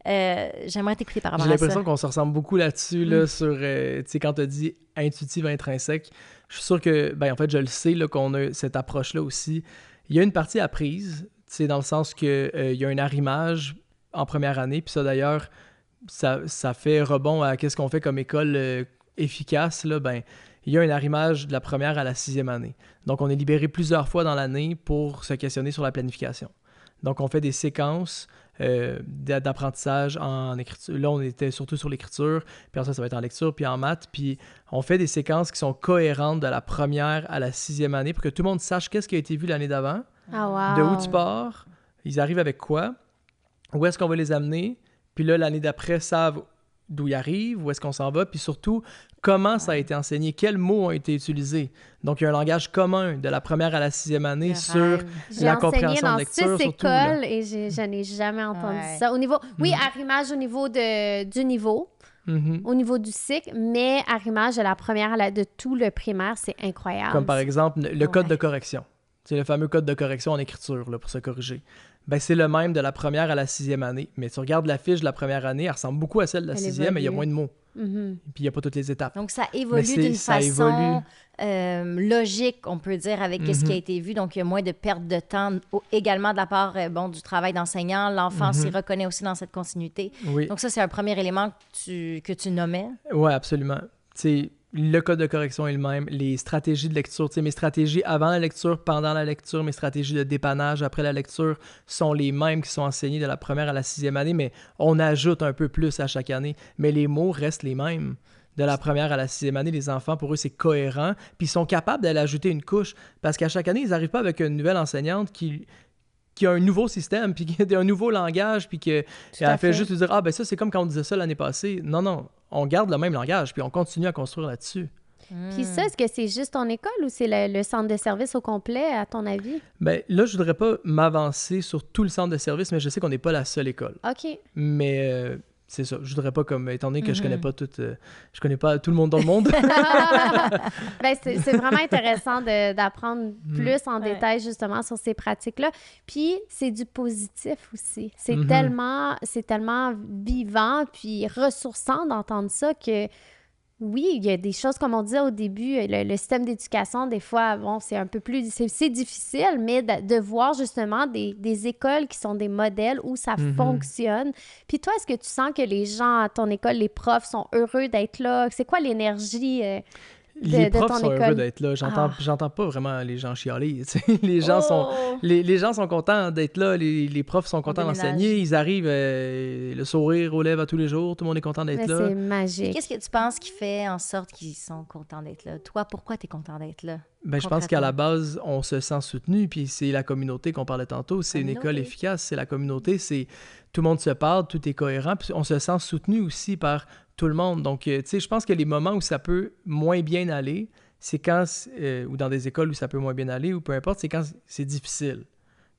J'aimerais t'écouter par rapport à ça. J'ai l'impression qu'on se ressemble beaucoup là-dessus, là, sur, tu sais, quand tu as dit intuitive et intrinsèque. Je suis sûr que, en fait, je le sais, là, qu'on a cette approche-là aussi. Il y a une partie apprise, tu sais, dans le sens qu'il y a un arrimage en première année, puis ça, d'ailleurs, ça fait rebond à qu'est-ce qu'on fait comme école efficace, là, il y a un arrimage de la première à la 6e année. Donc, on est libéré plusieurs fois dans l'année pour se questionner sur la planification. Donc, on fait des séquences d'apprentissage en écriture. Là, on était surtout sur l'écriture, puis après ça va être en lecture, puis en maths. Puis on fait des séquences qui sont cohérentes de la première à la 6e année pour que tout le monde sache qu'est-ce qui a été vu l'année d'avant, de où tu pars, ils arrivent avec quoi, où est-ce qu'on va les amener, puis là, l'année d'après, savent d'où ils arrivent, où est-ce qu'on s'en va, puis surtout, comment ça a été enseigné, quels mots ont été utilisés. Donc, il y a un langage commun de la première à la 6e année sur la compréhension de lecture. J'ai enseigné dans 6 écoles et je n'ai jamais entendu ça. Au niveau, oui, arrimage au niveau du niveau, au niveau du cycle, mais arrimage de la première de tout le primaire, c'est incroyable. Comme par exemple, le code de correction. C'est le fameux code de correction en écriture là, pour se corriger. Ben, c'est le même de la première à la 6e année. Mais tu regardes la fiche de la première année, elle ressemble beaucoup à celle de la 6e, mais il y a moins de mots. Puis il n'y a pas toutes les étapes. Donc, ça évolue d'une façon logique, on peut dire, avec ce qui a été vu. Donc, il y a moins de perte de temps également de la part du travail d'enseignant. L'enfant s'y reconnaît aussi dans cette continuité. Oui. Donc, ça, c'est un premier élément que tu nommais. Oui, absolument. Tu sais, le code de correction est le même, les stratégies de lecture, mes stratégies avant la lecture, pendant la lecture, mes stratégies de dépannage après la lecture sont les mêmes qui sont enseignées de la première à la 6e année, mais on ajoute un peu plus à chaque année. Mais les mots restent les mêmes. De la première à la 6e année, les enfants, pour eux, c'est cohérent, puis ils sont capables d'aller ajouter une couche, parce qu'à chaque année, ils n'arrivent pas avec une nouvelle enseignante qui a un nouveau système, puis qui a un nouveau langage, puis qu'elle fait juste lui dire « Ah, ben ça, c'est comme quand on disait ça l'année passée. » Non, on garde le même langage, puis on continue à construire là-dessus. Puis ça, est-ce que c'est juste ton école ou c'est le centre de service au complet, à ton avis? Bien, là, je voudrais pas m'avancer sur tout le centre de service, mais je sais qu'on n'est pas la seule école. OK. Mais... c'est ça. Je voudrais pas étant donné que je connais pas je connais pas tout le monde dans le monde. Ben, c'est vraiment intéressant d'apprendre plus en détail justement sur ces pratiques-là. Puis c'est du positif aussi. C'est tellement vivant puis ressourçant d'entendre ça que oui, il y a des choses, comme on disait au début, le système d'éducation, des fois, bon, c'est un peu plus... C'est difficile, mais de voir justement des écoles qui sont des modèles où ça fonctionne. Puis toi, est-ce que tu sens que les gens à ton école, les profs, sont heureux d'être là? C'est quoi l'énergie les profs ton sont école? Heureux d'être là. J'entends pas vraiment les gens chialer. Les gens sont contents d'être là. Les profs sont contents d'enseigner. Ils arrivent le sourire aux lèvres à tous les jours. Tout le monde est content d'être là. C'est magique. Qu'est-ce que tu penses qui fait en sorte qu'ils sont contents d'être là? Toi, pourquoi tu es content d'être là? Ben, je pense qu'à la base, on se sent soutenu. Puis c'est la communauté qu'on parlait tantôt. C'est une école efficace. C'est la communauté. C'est tout le monde se parle, tout est cohérent. Puis on se sent soutenu aussi par tout le monde. Donc, tu sais, je pense que les moments où ça peut moins bien aller, c'est quand, ou dans des écoles où ça peut moins bien aller, ou peu importe, c'est quand c'est difficile.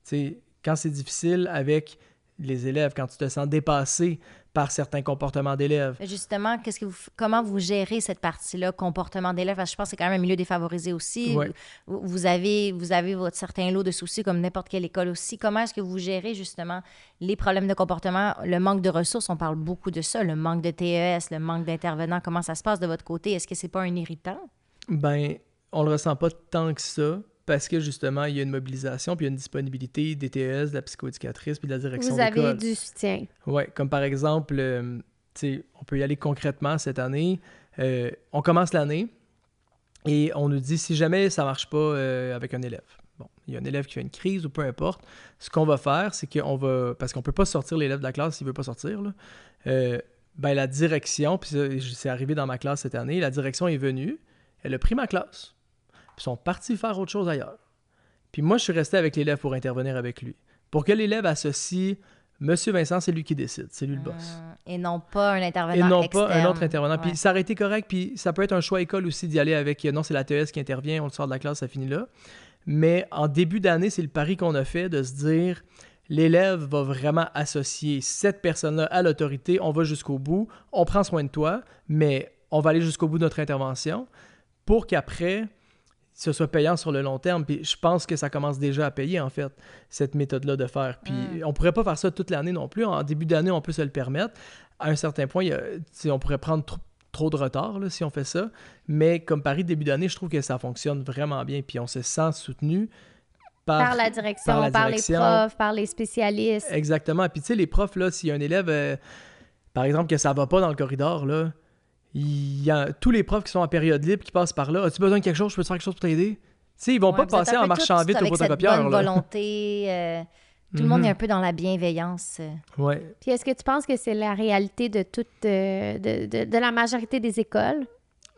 Tu sais, quand c'est difficile avec les élèves, quand tu te sens dépassé par certains comportements d'élèves. Justement, comment vous gérez cette partie-là, comportement d'élèves? Parce que je pense que c'est quand même un milieu défavorisé aussi. Ouais. Vous avez votre certain lot de soucis, comme n'importe quelle école aussi. Comment est-ce que vous gérez justement les problèmes de comportement, le manque de ressources? On parle beaucoup de ça, le manque de TES, le manque d'intervenants. Comment ça se passe de votre côté? Est-ce que c'est pas un irritant? Ben, on le ressent pas tant que ça. Parce que, justement, il y a une mobilisation, puis il y a une disponibilité des TES, de la psychoéducatrice, puis de la direction d'école. Vous avez du soutien. Oui, comme par exemple, on peut y aller concrètement cette année. On commence l'année et on nous dit, si jamais ça ne marche pas avec un élève, bon, il y a un élève qui fait une crise ou peu importe, ce qu'on va faire, c'est qu'on va... Parce qu'on ne peut pas sortir l'élève de la classe s'il ne veut pas sortir, là. Ben, la direction, puis c'est arrivé dans ma classe cette année, la direction est venue, elle a pris ma classe. Puis ils sont partis faire autre chose ailleurs. Puis moi, je suis resté avec l'élève pour intervenir avec lui. Pour que l'élève associe « Monsieur Vincent, c'est lui qui décide, c'est lui le boss. » Et non pas un intervenant externe. Et non externe. pas un autre intervenant. Ouais. Puis ça aurait été correct, puis ça peut être un choix école aussi d'y aller avec « Non, c'est la TES qui intervient, on le sort de la classe, ça finit là. » Mais en début d'année, c'est le pari qu'on a fait de se dire « L'élève va vraiment associer cette personne-là à l'autorité, on va jusqu'au bout, on prend soin de toi, mais on va aller jusqu'au bout de notre intervention pour qu'après... ce soit payant sur le long terme. Puis je pense que ça commence déjà à payer, en fait, cette méthode-là de faire. Puis on pourrait pas faire ça toute l'année non plus. En début d'année, on peut se le permettre. À un certain point, on pourrait prendre trop de retard là, si on fait ça. Mais comme pari début d'année, je trouve que ça fonctionne vraiment bien. Puis on se sent soutenu par la direction, par les profs, par les spécialistes. Exactement. Puis tu sais, les profs, là, s'il y a un élève, par exemple, que ça va pas dans le corridor, là, tous les profs qui sont en période libre qui passent par là, as-tu besoin de quelque chose? Je peux te faire quelque chose pour t'aider? T'sais, ils vont pas passer en marchant vite au photocopieur. Avec cette bonne volonté, tout le monde est un peu dans la bienveillance. Ouais. Puis est-ce que tu penses que c'est la réalité de de la majorité des écoles?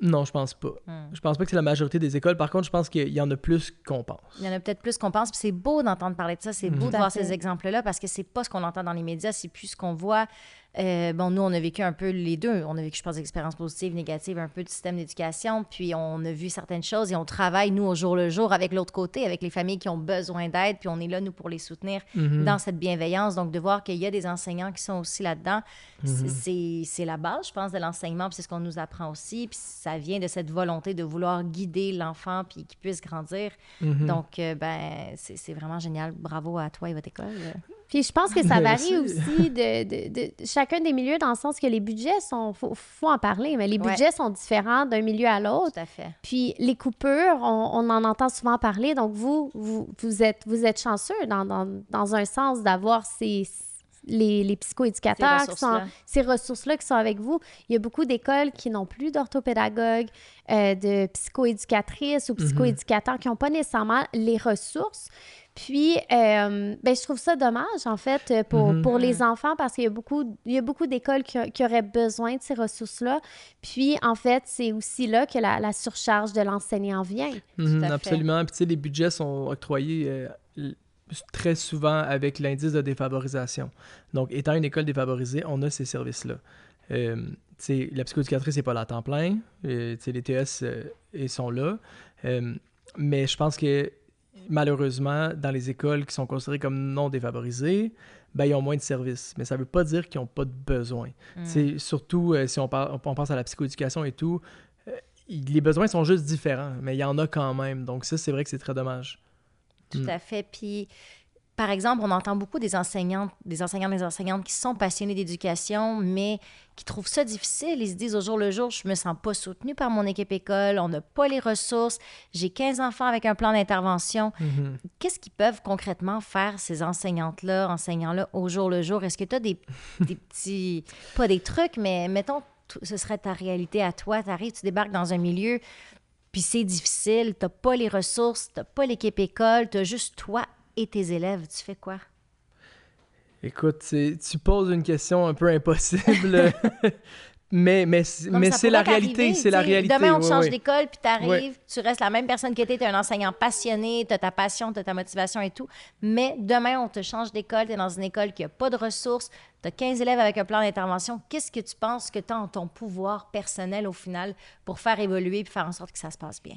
Non, je pense pas. Je pense pas que c'est la majorité des écoles. Par contre, je pense qu'il y en a plus qu'on pense. Il y en a peut-être plus qu'on pense. Puis c'est beau d'entendre parler de ça. C'est beau de voir ces exemples-là parce que c'est pas ce qu'on entend dans les médias. C'est plus ce qu'on voit. Nous, on a vécu un peu les deux. On a vécu, je pense, des expériences positives, négatives, un peu du système d'éducation. Puis on a vu certaines choses et on travaille, nous, au jour le jour, avec l'autre côté, avec les familles qui ont besoin d'aide. Puis on est là, nous, pour les soutenir dans cette bienveillance. Donc, de voir qu'il y a des enseignants qui sont aussi là-dedans, c'est la base, je pense, de l'enseignement. Puis c'est ce qu'on nous apprend aussi. Puis ça vient de cette volonté de vouloir guider l'enfant puis qu'il puisse grandir. Donc, c'est vraiment génial. Bravo à toi et votre école. Puis je pense que ça varie aussi de chacun des milieux, dans le sens que les budgets sont... Faut en parler, mais les budgets sont différents d'un milieu à l'autre. Tout à fait. Puis les coupures, on en entend souvent parler. Donc vous êtes chanceux dans un sens d'avoir les psychoéducateurs, ces ressources-là qui sont avec vous. Il y a beaucoup d'écoles qui n'ont plus d'orthopédagogues, de psychoéducatrices ou psychoéducateurs qui n'ont pas nécessairement les ressources. Puis, je trouve ça dommage, en fait, pour les enfants, parce qu'il y a beaucoup d'écoles qui auraient besoin de ces ressources-là. Puis, en fait, c'est aussi là que la surcharge de l'enseignant vient. Absolument. Puis, tu sais, les budgets sont octroyés très souvent avec l'indice de défavorisation. Donc, étant une école défavorisée, on a ces services-là. La psychoéducatrice n'est pas là à temps plein. Les TES, ils sont là. Mais je pense que malheureusement, dans les écoles qui sont considérées comme non défavorisées, ils ont moins de services. Mais ça ne veut pas dire qu'ils n'ont pas de besoin. Surtout si on pense à la psychoéducation et tout, les besoins sont juste différents, mais il y en a quand même. Donc ça, c'est vrai que c'est très dommage. Tout à fait. Puis, par exemple, on entend beaucoup des enseignantes qui sont passionnés d'éducation, mais qui trouvent ça difficile. Ils se disent au jour le jour, je me sens pas soutenue par mon équipe école, on n'a pas les ressources, j'ai 15 enfants avec un plan d'intervention. Qu'est-ce qu'ils peuvent concrètement faire, ces enseignants-là, au jour le jour? Est-ce que tu as des petits, pas des trucs, mais mettons, ce serait ta réalité à toi, tu arrives, tu débarques dans un milieu, puis c'est difficile, tu n'as pas les ressources, tu n'as pas l'équipe école, tu as juste toi et tes élèves, tu fais quoi? Écoute, tu poses une question un peu impossible, mais c'est la réalité, c'est la réalité. Demain, on te change d'école, puis tu arrives, tu restes la même personne que tu es, tu es un enseignant passionné, tu as ta passion, tu as ta motivation et tout, mais demain, on te change d'école, tu es dans une école qui n'a pas de ressources, tu as 15 élèves avec un plan d'intervention. Qu'est-ce que tu penses que tu as en ton pouvoir personnel au final pour faire évoluer et faire en sorte que ça se passe bien?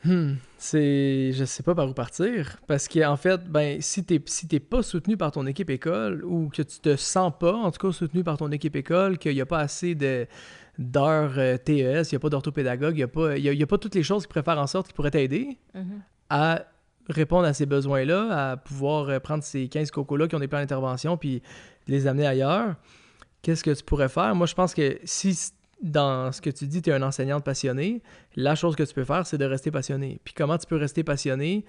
Je sais pas par où partir, parce qu'en fait, si t'es pas soutenu par ton équipe école, ou que tu te sens pas, en tout cas, soutenu par ton équipe école, qu'il n'y a pas assez d'heures TES, il n'y a pas d'orthopédagogue, il y a pas toutes les choses qui pourraient faire en sorte qu'ils pourraient t'aider à répondre à ces besoins-là, à pouvoir prendre ces 15 cocos-là qui ont des plans d'intervention puis les amener ailleurs, qu'est-ce que tu pourrais faire? Moi, je pense que si dans ce que tu dis, tu es un enseignante passionné, la chose que tu peux faire, c'est de rester passionné. Puis comment tu peux rester passionné?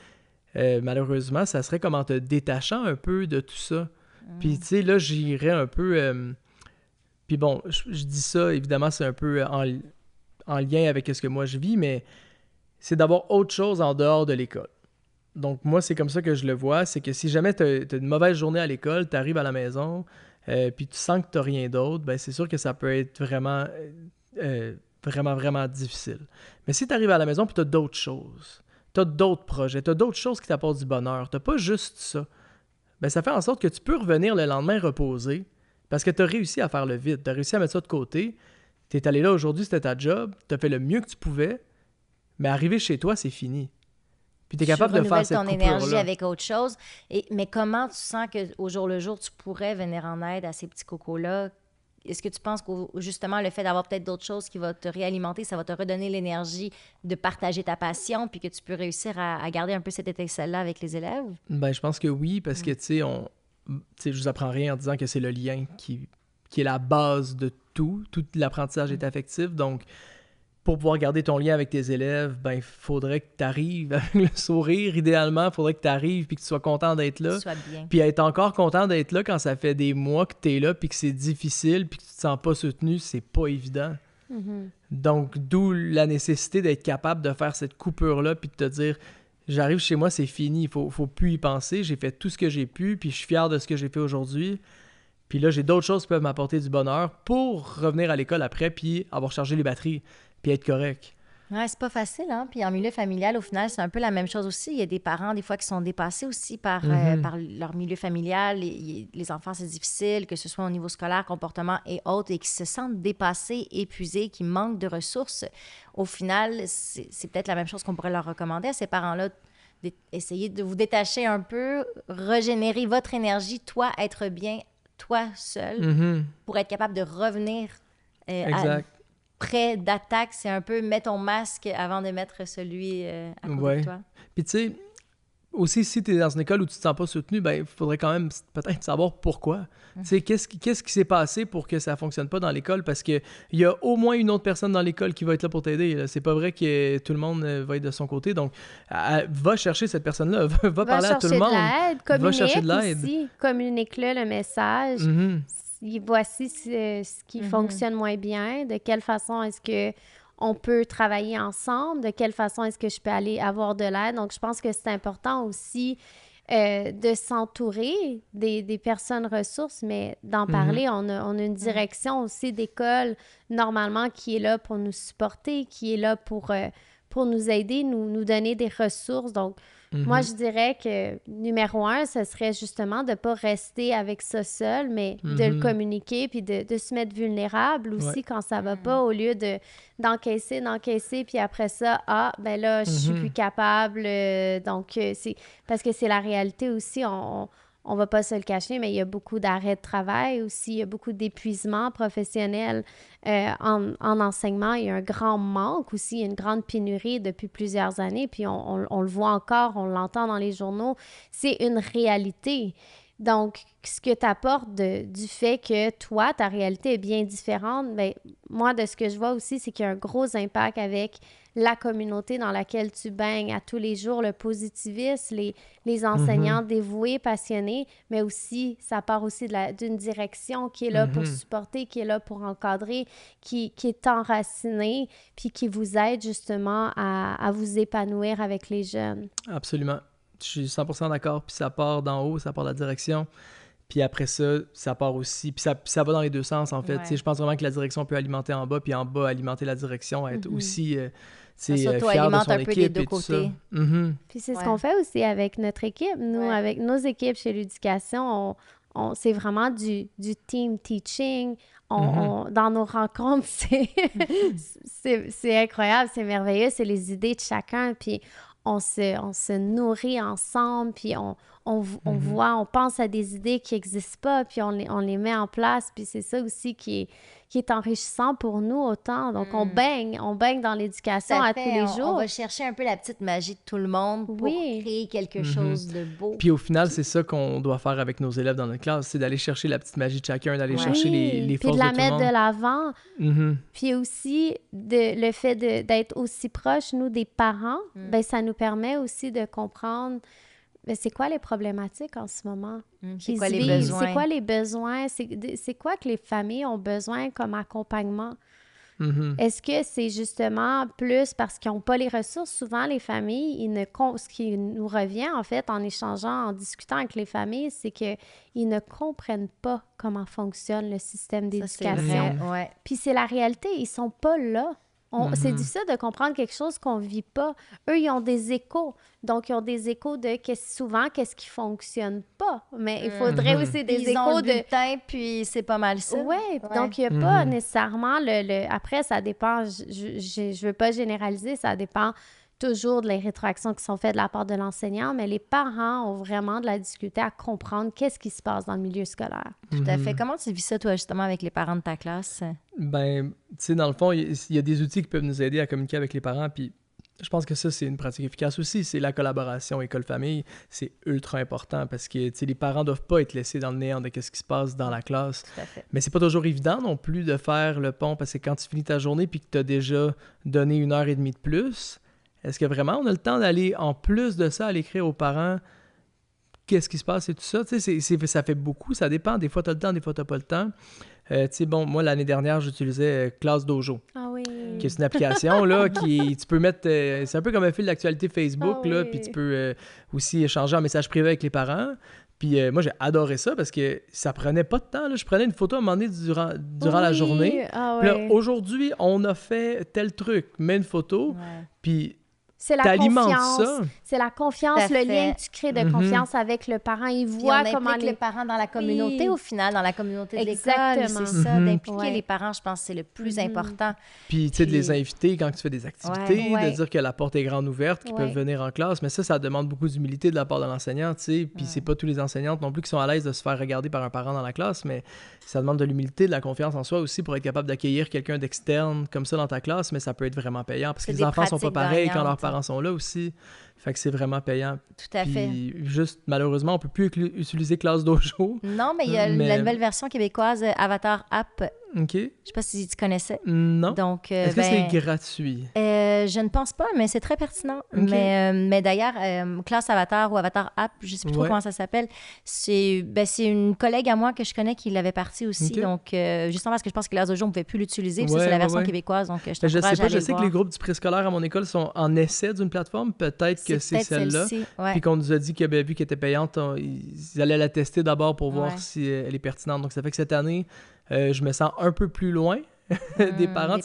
Malheureusement, ça serait comme en te détachant un peu de tout ça. Puis tu sais, là, j'irais un peu... Puis bon, je dis ça, évidemment, c'est un peu en lien avec ce que moi je vis, mais c'est d'avoir autre chose en dehors de l'école. Donc moi, c'est comme ça que je le vois, c'est que si jamais tu as une mauvaise journée à l'école, tu arrives à la maison... puis tu sens que tu n'as rien d'autre, c'est sûr que ça peut être vraiment, vraiment difficile. Mais si tu arrives à la maison et tu as d'autres choses, tu as d'autres projets, tu as d'autres choses qui t'apportent du bonheur, tu n'as pas juste ça, ça fait en sorte que tu peux revenir le lendemain reposer parce que tu as réussi à faire le vide, tu as réussi à mettre ça de côté, tu es allé là aujourd'hui, c'était ta job, tu as fait le mieux que tu pouvais, mais arriver chez toi, c'est fini. Puis tu es capable de faire cette coupure-là. Tu renouvelles ton énergie avec autre chose. Mais comment tu sens qu'au jour le jour, tu pourrais venir en aide à ces petits cocos-là? Est-ce que tu penses que justement le fait d'avoir peut-être d'autres choses qui vont te réalimenter, ça va te redonner l'énergie de partager ta passion puis que tu peux réussir à garder un peu cette étincelle-là avec les élèves? Je pense que oui, parce que tu sais, je vous apprends rien en disant que c'est le lien qui est la base de tout. Tout l'apprentissage est affectif, donc pour pouvoir garder ton lien avec tes élèves, ben, il faudrait que tu arrives avec le sourire. Idéalement, il faudrait que tu arrives puis que tu sois content d'être là. Sois bien. Puis être encore content d'être là quand ça fait des mois que tu es là puis que c'est difficile puis que tu te sens pas soutenu, c'est pas évident. Donc, d'où la nécessité d'être capable de faire cette coupure-là puis de te dire, j'arrive chez moi, c'est fini, il faut plus y penser, j'ai fait tout ce que j'ai pu puis je suis fier de ce que j'ai fait aujourd'hui. Puis là, j'ai d'autres choses qui peuvent m'apporter du bonheur pour revenir à l'école après puis avoir chargé les batteries puis être correct. Ouais, c'est pas facile, hein? Puis en milieu familial, au final, c'est un peu la même chose aussi. Il y a des parents, des fois, qui sont dépassés aussi par leur milieu familial. Les enfants, c'est difficile, que ce soit au niveau scolaire, comportement et autres, et qui se sentent dépassés, épuisés, qui manquent de ressources. Au final, c'est peut-être la même chose qu'on pourrait leur recommander à ces parents-là. Essayez de vous détacher un peu, régénérer votre énergie, toi, être bien, toi seul, pour être capable de revenir près d'attaque. C'est un peu mets ton masque avant de mettre celui à côté de toi. Puis tu sais, aussi, si tu es dans une école où tu te sens pas soutenu, ben il faudrait quand même peut-être savoir pourquoi. Tu sais, qu'est-ce qui s'est passé pour que ça fonctionne pas dans l'école? Parce qu'il y a au moins une autre personne dans l'école qui va être là pour t'aider. Là. C'est pas vrai que tout le monde va être de son côté. Donc, va chercher cette personne-là. Va parler à tout le monde. Va chercher de l'aide. Aussi. Communique-le le message. Voici ce qui fonctionne moins bien. De quelle façon est-ce que on peut travailler ensemble? De quelle façon est-ce que je peux aller avoir de l'aide? Donc, je pense que c'est important aussi de s'entourer des personnes ressources, mais d'en parler. On a une direction aussi d'école, normalement, qui est là pour nous supporter, qui est là pour nous aider, nous donner des ressources. Donc, moi, je dirais que numéro 1, ce serait justement de ne pas rester avec ça seul, mais de le communiquer puis de se mettre vulnérable aussi quand ça va pas, au lieu d'encaisser, puis après ça, ben là, je suis plus capable. Donc, c'est parce que c'est la réalité aussi. On va pas se le cacher, mais il y a beaucoup d'arrêts de travail aussi, il y a beaucoup d'épuisement professionnel en enseignement. Il y a un grand manque aussi, il y a une grande pénurie depuis plusieurs années, puis on le voit encore, on l'entend dans les journaux. C'est une réalité. Donc, ce que tu apportes du fait que toi, ta réalité est bien différente, bien, moi, de ce que je vois aussi, c'est qu'il y a un gros impact avec la communauté dans laquelle tu baignes à tous les jours, le positivisme, les enseignants dévoués, passionnés, mais aussi, ça part aussi d'une direction qui est là pour supporter, qui est là pour encadrer, qui est enracinée, puis qui vous aide justement à vous épanouir avec les jeunes. Absolument. Je suis 100% d'accord. Puis ça part d'en haut, ça part de la direction. Puis après ça, ça part aussi. Puis ça va dans les deux sens, en fait. Je pense vraiment que la direction peut alimenter en bas, puis en bas, alimenter la direction, être aussi fier de son équipe et tout ça. Puis c'est ce qu'on fait aussi avec notre équipe. Nous, avec nos équipes chez l'Éducation, c'est vraiment du team teaching. Dans nos rencontres, c'est incroyable, c'est merveilleux. C'est les idées de chacun, puis on se nourrit ensemble, puis on voit, on pense à des idées qui n'existent pas, puis on les met en place, puis c'est ça aussi qui est enrichissant pour nous autant. Donc, on baigne dans l'éducation tous les jours. On va chercher un peu la petite magie de tout le monde pour créer quelque chose de beau. Puis au final, c'est ça qu'on doit faire avec nos élèves dans notre classe, c'est d'aller chercher la petite magie de chacun, d'aller chercher les forces de tout le monde. Puis de la mettre de l'avant. Puis aussi, le fait d'être aussi proche, nous, des parents, ben ça nous permet aussi de comprendre c'est quoi les problématiques en ce moment? C'est quoi les besoins? C'est quoi les besoins? C'est quoi que les familles ont besoin comme accompagnement? Est-ce que c'est justement plus parce qu'ils n'ont pas les ressources? Souvent, les familles, ce qui nous revient, en fait, en échangeant, en discutant avec les familles, c'est qu'ils ne comprennent pas comment fonctionne le système d'éducation. Puis c'est la réalité, ils ne sont pas là. C'est difficile de comprendre quelque chose qu'on ne vit pas. Eux, ils ont des échos. Donc, ils ont des échos de souvent qu'est-ce qui ne fonctionne pas. Mais il faudrait aussi des échos de bulletin, puis c'est pas mal ça. Oui, donc il n'y a pas nécessairement Après, ça dépend. Je ne veux pas généraliser, ça dépend toujours de les rétroactions qui sont faites de la part de l'enseignant, mais les parents ont vraiment de la difficulté à comprendre qu'est-ce qui se passe dans le milieu scolaire. Tout à fait. Comment tu vis ça, toi, justement, avec les parents de ta classe? Ben, tu sais, dans le fond, il y a des outils qui peuvent nous aider à communiquer avec les parents, puis Je pense que ça, c'est une pratique efficace aussi. C'est la collaboration école-famille. C'est ultra important parce que les parents ne doivent pas être laissés dans le néant de ce qui se passe dans la classe. Tout à fait. Mais c'est pas toujours évident non plus de faire le pont parce que quand tu finis ta journée puis que tu as déjà donné 1h30 de plus, est-ce que vraiment on a le temps d'aller, en plus de ça, aller écrire aux parents qu'est-ce qui se passe et tout ça? Ça fait beaucoup. Ça dépend. Des fois, tu as le temps, des fois, tu n'as pas le temps. Moi, l'année dernière, j'utilisais Classe Dojo. Ah oui. Qui est une application là, tu peux mettre... c'est un peu comme un fil d'actualité Facebook, là, puis tu peux aussi échanger en message privé avec les parents. Puis moi, j'ai adoré ça parce que ça prenait pas de temps. Là. Je prenais une photo à un moment donné durant la journée. Puis là, aujourd'hui, on a fait tel truc. Mets une photo, puis... C'est la confiance. C'est la confiance, le lien que tu crées de confiance avec le parent. Il voit comment les parents dans la communauté, au final, dans la communauté de l'école. Exactement. C'est ça, d'impliquer les parents, je pense que c'est le plus important. Puis, tu sais, de les inviter quand tu fais des activités, de dire que la porte est grande ouverte, qu'ils peuvent venir en classe. Mais ça demande beaucoup d'humilité de la part de l'enseignant, tu sais. Puis, c'est pas tous les enseignantes non plus qui sont à l'aise de se faire regarder par un parent dans la classe, mais ça demande de l'humilité, de la confiance en soi aussi pour être capable d'accueillir quelqu'un d'externe comme ça dans ta classe, mais ça peut être vraiment payant parce que les enfants sont pas pareils quand leurs parents sont là aussi. Fait que c'est vraiment payant. Tout à fait. Juste, malheureusement, on peut plus utiliser Classe Dojo. Non, mais il y a la nouvelle version québécoise Avatar App. OK. Je sais pas si tu connaissais. Non. Donc, est-ce que c'est gratuit? Je ne pense pas, mais c'est très pertinent. Okay. Mais d'ailleurs, Classe Avatar ou Avatar App, je sais plus trop comment ça s'appelle, c'est une collègue à moi que je connais qui l'avait partie aussi. Okay. Donc, justement parce que je pense que Classe Dojo, on ne pouvait plus l'utiliser. Ça, c'est la version québécoise. Donc, je sais pas, je sais que les groupes du préscolaire à mon école sont en essai d'une plateforme. Peut-être que c'est celle-là. Puis qu'on nous a dit que vu qu'elle était payante, ils allaient la tester d'abord pour voir si elle est pertinente. Donc, ça fait que cette année, je me sens un peu plus loin des parents.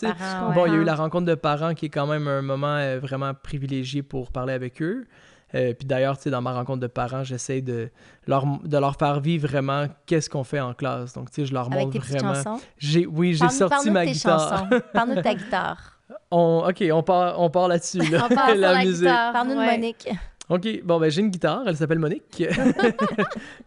Bon, il y a eu la rencontre de parents qui est quand même un moment vraiment privilégié pour parler avec eux. Puis d'ailleurs, dans ma rencontre de parents, j'essaie de leur faire vivre vraiment qu'est-ce qu'on fait en classe. Donc, je leur montre vraiment... J'ai sorti ma guitare. Parle-nous de ta guitare. On part là-dessus. Là. On part la musique. Parle-nous de Monique. OK, j'ai une guitare, elle s'appelle Monique.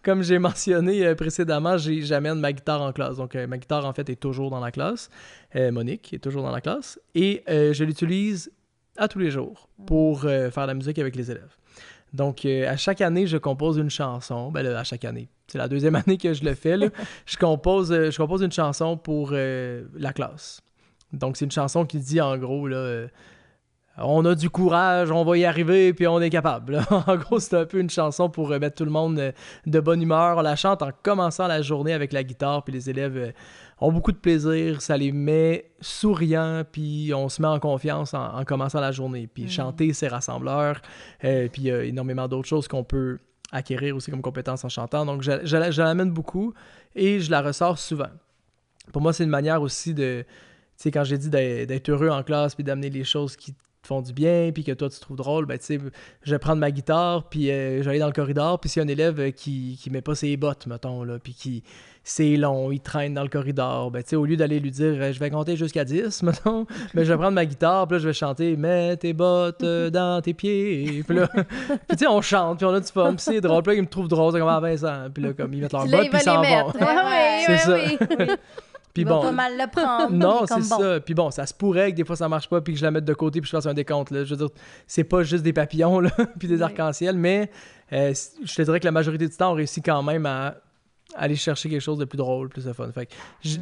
Comme j'ai mentionné précédemment, j'amène ma guitare en classe. Donc, ma guitare, en fait, est toujours dans la classe. Monique est toujours dans la classe. Et je l'utilise à tous les jours pour faire de la musique avec les élèves. Donc, à chaque année, je compose une chanson. À chaque année. C'est la deuxième année que je le fais. Là. Je compose une chanson pour la classe. Donc, c'est une chanson qui dit, en gros, là... on a du courage, on va y arriver, puis on est capable. En gros, c'est un peu une chanson pour mettre tout le monde de bonne humeur. On la chante en commençant la journée avec la guitare, puis les élèves ont beaucoup de plaisir. Ça les met souriants, puis on se met en confiance en commençant la journée. Puis chanter, c'est rassembleur. Puis il y a énormément d'autres choses qu'on peut acquérir aussi comme compétences en chantant. Donc, je l'amène beaucoup et je la ressors souvent. Pour moi, c'est une manière aussi de... Tu sais, quand j'ai dit d'être heureux en classe, puis d'amener les choses qui te font du bien, puis que toi, tu trouves drôle, je vais prendre ma guitare, puis je vais aller dans le corridor, puis s'il y a un élève qui met pas ses bottes, mettons, là, puis qui... c'est long, il traîne dans le corridor, au lieu d'aller lui dire « je vais compter jusqu'à 10 », mettons, je vais prendre ma guitare, puis là, je vais chanter « mets tes bottes dans tes pieds », puis là, on chante, puis on a du fun, puis c'est drôle, puis là, ils me trouvent drôle, c'est comme « ah, Vincent », puis là, comme ils mettent leurs bottes, puis ils s'en vont. C'est ça. Puis bon, pas mal le prendre. Non, c'est ça. Puis bon, ça se pourrait que des fois ça marche pas puis que je la mette de côté puis je fasse un décompte. Là. Je veux dire, c'est pas juste des papillons là, puis des arcs-en-ciel, mais je te dirais que la majorité du temps, on réussit quand même à aller chercher quelque chose de plus drôle, plus de fun. Fait que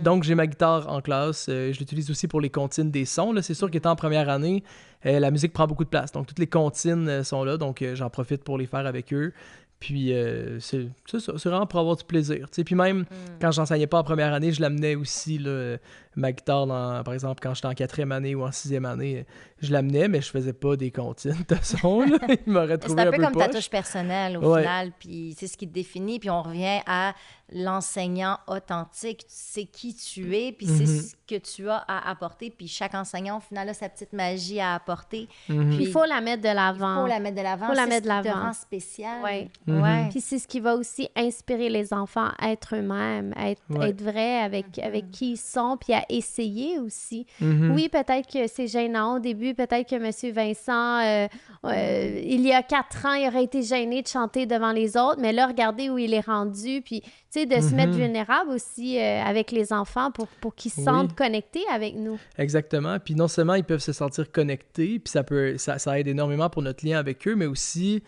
donc, j'ai ma guitare en classe. Je l'utilise aussi pour les comptines des sons. Là. C'est sûr qu'étant en première année, la musique prend beaucoup de place. Donc, toutes les comptines sont là. Donc, j'en profite pour les faire avec eux. Puis, c'est ça, c'est vraiment pour avoir du plaisir. T'sais. Puis même, quand j'enseignais pas en première année, je l'amenais aussi, là, ma guitare, par exemple, quand j'étais en 4e année ou en 6e année, je l'amenais, mais je faisais pas des comptines de son. Là. Il m'aurait trouvé un peu C'est un peu comme poche. ta touche personnelle, au final, puis c'est ce qui te définit. Puis on revient à l'enseignant authentique. C'est qui tu es, puis c'est ce que tu as à apporter. Puis chaque enseignant, au final, a sa petite magie à apporter. Puis il faut la mettre de l'avant. Il faut la mettre de l'avant. C'est ce qui te rend spécial. Ouais. Puis c'est ce qui va aussi inspirer les enfants à être eux-mêmes, à être vrais avec qui ils sont, puis à essayer aussi. Oui, peut-être que c'est gênant au début, peut-être que M. Vincent, il y a 4 ans, il aurait été gêné de chanter devant les autres, mais là, regardez où il est rendu, puis tu sais, de se mettre vulnérable aussi avec les enfants pour qu'ils se sentent connectés avec nous. Exactement. Puis non seulement ils peuvent se sentir connectés, puis ça aide énormément pour notre lien avec eux, mais aussi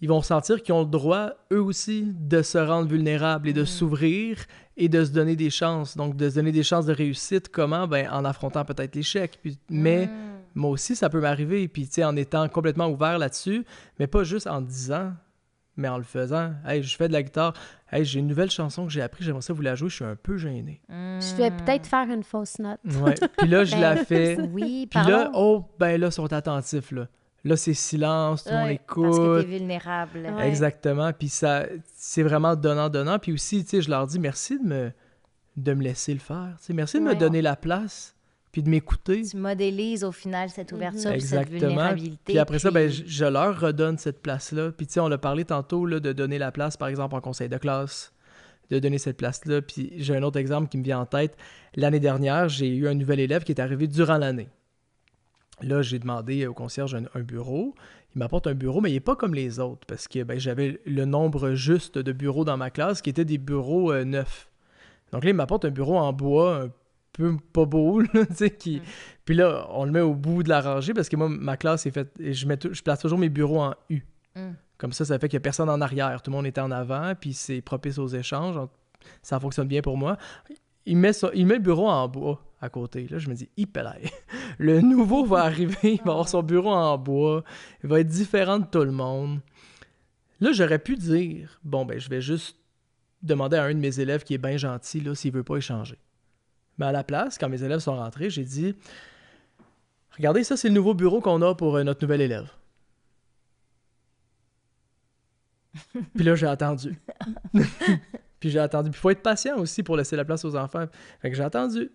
ils vont sentir qu'ils ont le droit, eux aussi, de se rendre vulnérables et de s'ouvrir et de se donner des chances. Donc, de se donner des chances de réussite, comment? Ben, en affrontant peut-être l'échec. Mais moi aussi, ça peut m'arriver. Puis, tu sais, en étant complètement ouvert là-dessus, mais pas juste en disant, mais en le faisant. « Hey, je fais de la guitare. Hey, j'ai une nouvelle chanson que j'ai appris. J'aimerais ça vous la jouer. Je suis un peu gêné. » Je vais peut-être faire une fausse note. Ouais. Puis là, je la fais. Oui, puis là, là, ils sont attentifs, là. Là, c'est silence, tout le monde écoute. Parce que t'es vulnérable. Ouais. Exactement. Puis ça, c'est vraiment donnant-donnant. Puis aussi, tu sais, je leur dis merci de me laisser le faire. Tu sais, merci de me donner la place, puis de m'écouter. Tu modélises au final cette ouverture, Exactement. cette vulnérabilité. Puis après ça, ben, je leur redonne cette place-là. Puis tu sais, on a parlé tantôt là, de donner la place, par exemple, en conseil de classe, de donner cette place-là. Puis j'ai un autre exemple qui me vient en tête. L'année dernière, j'ai eu un nouvel élève qui est arrivé durant l'année. Là, j'ai demandé au concierge un bureau. Il m'apporte un bureau, mais il n'est pas comme les autres parce que j'avais le nombre juste de bureaux dans ma classe qui étaient des bureaux neufs. Donc là, il m'apporte un bureau en bois un peu pas beau, là, tu sais, Puis là, on le met au bout de la rangée parce que moi, ma classe est faite... Je place toujours mes bureaux en U. Comme ça fait qu'il n'y a personne en arrière. Tout le monde est en avant, puis c'est propice aux échanges. Ça fonctionne bien pour moi. Il met le bureau en bois à côté. Là, je me dis, le nouveau va arriver, il va avoir son bureau en bois, il va être différent de tout le monde. Là, j'aurais pu dire, bon, ben, je vais juste demander à un de mes élèves qui est bien gentil, là, s'il veut pas échanger. Mais à la place, quand mes élèves sont rentrés, j'ai dit, regardez, ça, c'est le nouveau bureau qu'on a pour notre nouvel élève. Puis là, j'ai attendu. Puis il faut être patient aussi pour laisser la place aux enfants. Fait que j'ai attendu.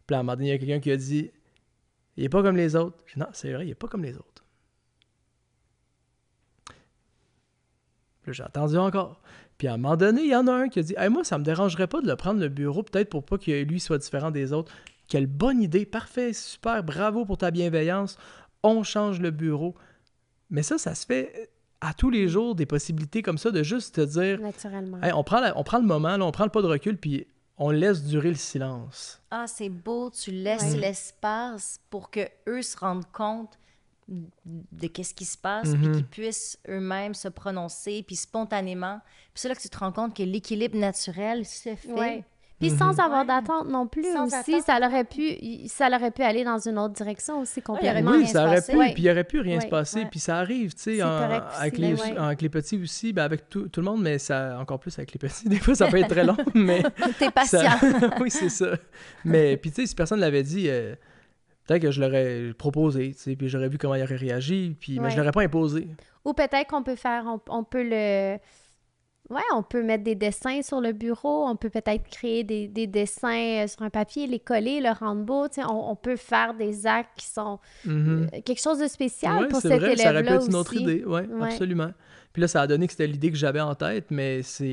Puis à un moment donné, il y a quelqu'un qui a dit « Il est pas comme les autres. » J'ai dit « Non, c'est vrai, il est pas comme les autres. » Puis là, j'ai attendu encore. Puis à un moment donné, il y en a un qui a dit « Hey, moi, ça me dérangerait pas de le prendre le bureau, peut-être pour pas que lui soit différent des autres. » Quelle bonne idée, parfait, super, bravo pour ta bienveillance. On change le bureau. Mais ça se fait à tous les jours, des possibilités comme ça, de juste te dire... Naturellement. Hey, on prend le moment, là, on prend le pas de recul, puis on laisse durer le silence. Ah, c'est beau, tu laisses l'espace pour qu'eux se rendent compte de qu'est-ce qui se passe, puis qu'ils puissent eux-mêmes se prononcer, puis spontanément. Puis c'est là que tu te rends compte que l'équilibre naturel se fait. Ouais. Puis sans avoir d'attente non plus Sans aussi, attente. ça aurait pu aller dans une autre direction aussi complètement. Oui, ça aurait passer. pu, Ouais. puis il aurait pu rien se Ouais. passer, Ouais. puis ça arrive, tu sais, C'est correct aussi, avec les petits aussi, ben avec tout le monde, mais ça encore plus avec les petits. Des fois, ça peut être très long, mais... T'es patient. Oui, c'est ça. Mais, puis tu sais, si personne ne l'avait dit, peut-être que je l'aurais proposé, tu sais, puis j'aurais vu comment il aurait réagi, puis mais je l'aurais pas imposé. Ou peut-être qu'on peut faire, on peut le... Ouais, on peut mettre des dessins sur le bureau, on peut peut-être créer des dessins sur un papier, les coller, le rendre beau, tu sais, on peut faire des actes qui sont quelque chose de spécial pour cet élève-là aussi. Ça aurait pu être une autre idée, Ouais. absolument. Puis là, ça a donné que c'était l'idée que j'avais en tête, mais ça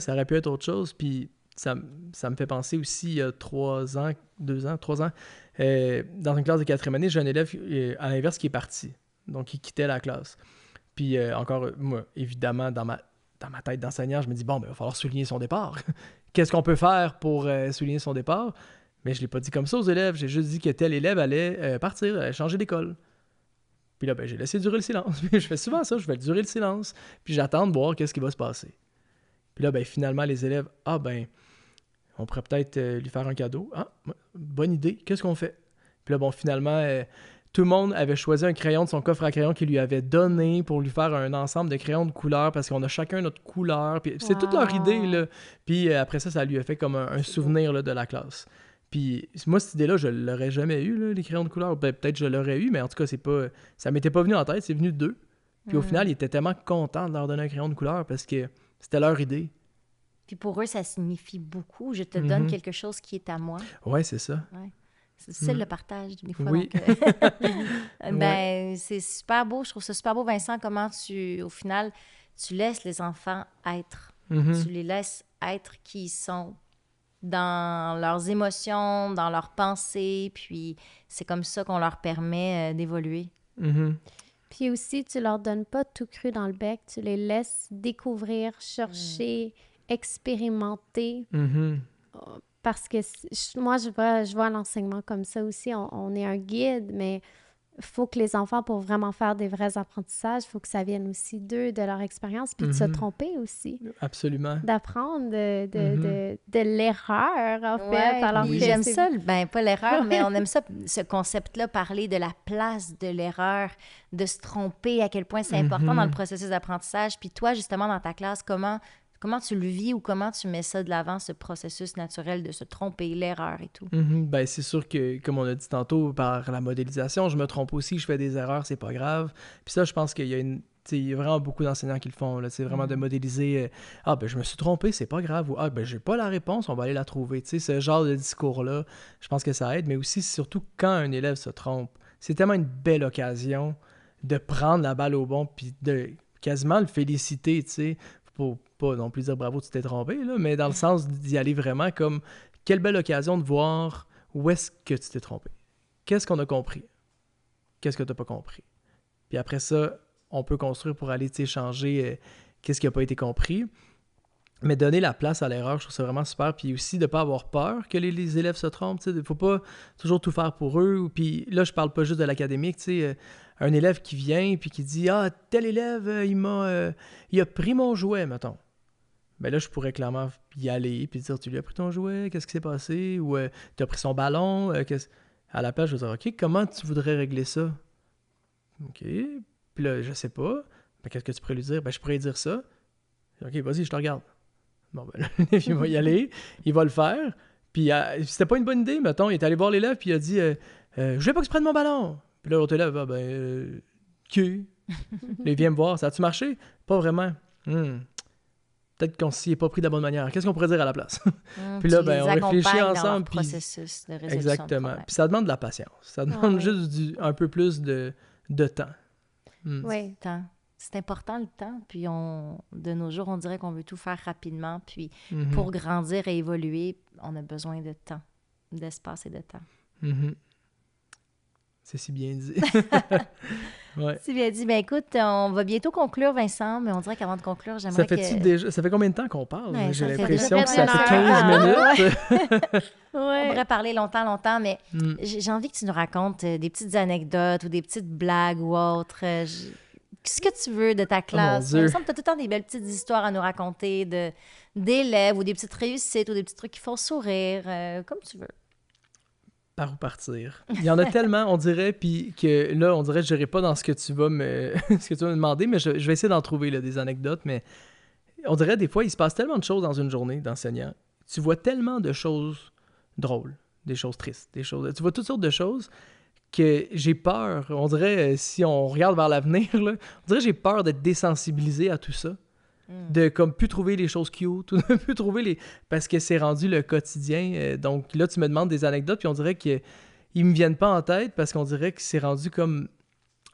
aurait pu être autre chose, puis ça me fait penser aussi, il y a 3 ans, dans une classe de 4e année, j'ai un élève, à l'inverse, qui est parti, donc il quittait la classe. Puis encore, moi, évidemment, dans ma tête d'enseignant, je me dis, bon, ben, il va falloir souligner son départ. Qu'est-ce qu'on peut faire pour souligner son départ? Mais je ne l'ai pas dit comme ça aux élèves. J'ai juste dit que tel élève allait partir, allait changer d'école. Puis là, ben, j'ai laissé durer le silence. Je fais souvent ça, je fais durer le silence. Puis j'attends de voir qu'est-ce qui va se passer. Puis là, ben, finalement, les élèves, on pourrait peut-être lui faire un cadeau. Ah, bonne idée, qu'est-ce qu'on fait? Puis là, bon, finalement... tout le monde avait choisi un crayon de son coffre à crayons qu'il lui avait donné pour lui faire un ensemble de crayons de couleur parce qu'on a chacun notre couleur. Puis c'est toute leur idée, là. Puis après ça lui a fait comme un souvenir là, de la classe. Puis moi, cette idée-là, je l'aurais jamais eu, là, les crayons de couleur. Peut-être je l'aurais eu, mais en tout cas, ça m'était pas venu en tête, c'est venu d'eux. Puis au final, ils étaient tellement contents de leur donner un crayon de couleur parce que c'était leur idée. Puis pour eux, ça signifie beaucoup. Je te donne quelque chose qui est à moi. Ouais, c'est ça. Ouais. C'est le partage, des fois. Oui. Donc, c'est super beau. Je trouve ça super beau, Vincent, comment au final, tu laisses les enfants être. Tu les laisses être qui ils sont dans leurs émotions, dans leurs pensées. Puis c'est comme ça qu'on leur permet d'évoluer. Puis aussi, tu leur donnes pas tout cru dans le bec. Tu les laisses découvrir, chercher, expérimenter. Parce que moi, je vois l'enseignement comme ça aussi. On est un guide, mais il faut que les enfants, pour vraiment faire des vrais apprentissages, il faut que ça vienne aussi d'eux, de leur expérience, puis de se tromper aussi. Absolument. D'apprendre de l'erreur, en fait. Alors oui. J'aime ça, pas l'erreur, mais on aime ça, ce concept-là, parler de la place de l'erreur, de se tromper, à quel point c'est important dans le processus d'apprentissage. Puis toi, justement, dans ta classe, comment tu le vis ou comment tu mets ça de l'avant, ce processus naturel de se tromper, l'erreur et tout? Ben, c'est sûr que, comme on a dit tantôt, par la modélisation, je me trompe aussi, je fais des erreurs, c'est pas grave. Puis ça, je pense qu'il y a vraiment beaucoup d'enseignants qui le font, là, vraiment de modéliser je me suis trompé, c'est pas grave, ou j'ai pas la réponse, on va aller la trouver. Ce genre de discours-là, je pense que ça aide, mais aussi, surtout, quand un élève se trompe, c'est tellement une belle occasion de prendre la balle au bon puis de quasiment le féliciter, tu sais, pour pas non plus dire bravo, tu t'es trompé, là, mais dans le sens d'y aller vraiment comme quelle belle occasion de voir où est-ce que tu t'es trompé. Qu'est-ce qu'on a compris? Qu'est-ce que tu n'as pas compris? Puis après ça, on peut construire pour aller changer qu'est-ce qui n'a pas été compris. Mais donner la place à l'erreur, je trouve ça vraiment super. Puis aussi de ne pas avoir peur que les élèves se trompent. Il ne faut pas toujours tout faire pour eux. Puis là, je parle pas juste de l'académique. Un élève qui vient puis qui dit « Ah, tel élève, il a pris mon jouet, mettons. » Ben là, je pourrais clairement y aller puis dire « Tu lui as pris ton jouet? Qu'est-ce qui s'est passé? » Ou « Tu as pris son ballon? » À la place, je vais dire « OK, comment tu voudrais régler ça? » OK. Puis là, je sais pas. Ben, qu'est-ce que tu pourrais lui dire? Ben, je pourrais lui dire ça. OK, vas-y, je te regarde. Bon, ben là, il va y aller, il va le faire. Puis c'était pas une bonne idée, mettons. Il est allé voir l'élève, puis il a dit je voulais pas que tu prennes mon ballon. Puis là, l'autre élève, que. Là, il vient me voir, ça a-tu marché? Pas vraiment. Peut-être qu'on s'y est pas pris de la bonne manière. Qu'est-ce qu'on pourrait dire à la place? Puis là, on réfléchit ensemble. Puis processus de résolution. Exactement. Puis ça demande de la patience. Ça demande juste un peu plus de temps. Oui. Temps. C'est important le temps, puis de nos jours, on dirait qu'on veut tout faire rapidement, puis pour grandir et évoluer, on a besoin de temps, d'espace et de temps. C'est si bien dit. Ouais. C'est bien dit. Ben écoute, on va bientôt conclure, Vincent, mais on dirait qu'avant de conclure, j'aimerais Ça fait combien de temps qu'on parle? Ouais, j'ai ça fait l'impression déjà que ça fait 15 minutes. On pourrait parler longtemps, mais j'ai envie que tu nous racontes des petites anecdotes ou des petites blagues ou autres. Qu'est-ce que tu veux de ta classe? Il me semble que tu as tout le temps des belles petites histoires à nous raconter d'élèves ou des petites réussites ou des petits trucs qui font sourire, comme tu veux. Par où partir? Il y en a tellement, on dirait, puis que là, on dirait que je n'irai pas dans ce que tu vas me demander, mais je vais essayer d'en trouver là, des anecdotes, mais on dirait des fois, il se passe tellement de choses dans une journée d'enseignant. Tu vois tellement de choses drôles, des choses tristes, tu vois toutes sortes de choses que j'ai peur. On dirait, si on regarde vers l'avenir, là, on dirait que j'ai peur d'être désensibilisé à tout ça. De comme plus trouver les choses cute, ou de plus trouver parce que c'est rendu le quotidien. Donc là, tu me demandes des anecdotes, puis on dirait qu'ils me viennent pas en tête parce qu'on dirait que c'est rendu comme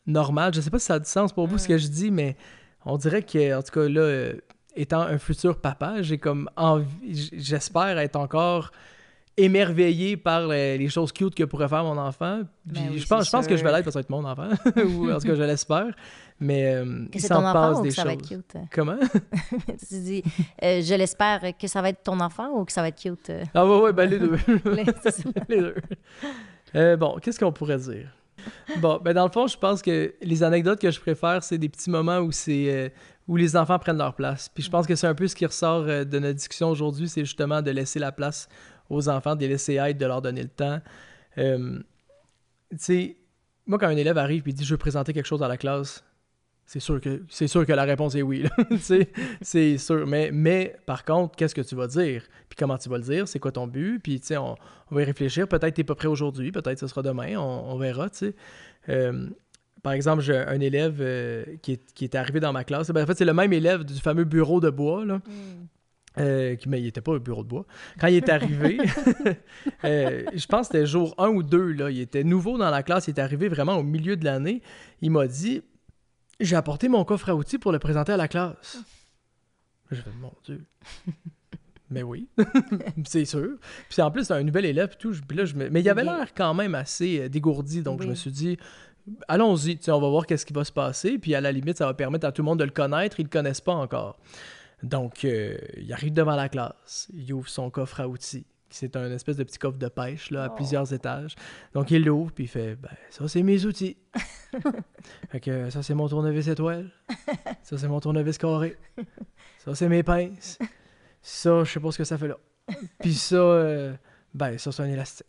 normal. Je sais pas si ça a du sens pour vous ce que je dis, mais on dirait que, en tout cas, là, étant un futur papa, j'ai comme envie, j'espère être encore émerveillé par les choses cute que pourrait faire mon enfant. Puis je pense que je vais l'être parce que ça va être mon enfant, ou en tout cas, je l'espère. Mais il s'en passe des choses. Ça va être cute? Comment? Tu dis, je l'espère que ça va être ton enfant ou que ça va être cute? Ah ouais, ben les deux. Les deux. Bon, qu'est-ce qu'on pourrait dire? Bon, ben dans le fond, je pense que les anecdotes que je préfère, c'est des petits moments où les enfants prennent leur place. Puis je pense que c'est un peu ce qui ressort de notre discussion aujourd'hui, c'est justement de laisser la place aux enfants, de les laisser être, de leur donner le temps. Tu sais, moi, quand un élève arrive et dit « Je veux présenter quelque chose à la classe », c'est sûr que la réponse est oui. C'est sûr. Mais par contre, qu'est-ce que tu vas dire? Puis comment tu vas le dire? C'est quoi ton but? Puis, tu sais, on va y réfléchir. Peut-être que tu n'es pas prêt aujourd'hui. Peut-être que ce sera demain. On verra, tu sais. Par exemple, j'ai un élève qui est arrivé dans ma classe. En fait, c'est le même élève du fameux bureau de bois, là. Mais il n'était pas au bureau de bois. Quand il est arrivé, je pense que c'était jour 1 ou 2, là, il était nouveau dans la classe, il est arrivé vraiment au milieu de l'année. Il m'a dit « J'ai apporté mon coffre à outils pour le présenter à la classe. » J'ai fait « Mon Dieu! » Mais oui, c'est sûr. Puis en plus, c'est un nouvel élève, tout. Mais il avait l'air quand même assez dégourdi, donc je me suis dit « Allons-y, on va voir qu'est-ce qui va se passer. » Puis à la limite, ça va permettre à tout le monde de le connaître, ils ne le connaissent pas encore. Donc, il arrive devant la classe, il ouvre son coffre à outils. C'est un espèce de petit coffre de pêche là, à plusieurs étages. Donc, il l'ouvre, puis il fait « Ben, ça, c'est mes outils. » Fait que ça, c'est mon tournevis étoile. Ça, c'est mon tournevis carré. Ça, c'est mes pinces. Ça, je sais pas ce que ça fait là. Puis ça, ben, ça, c'est un élastique.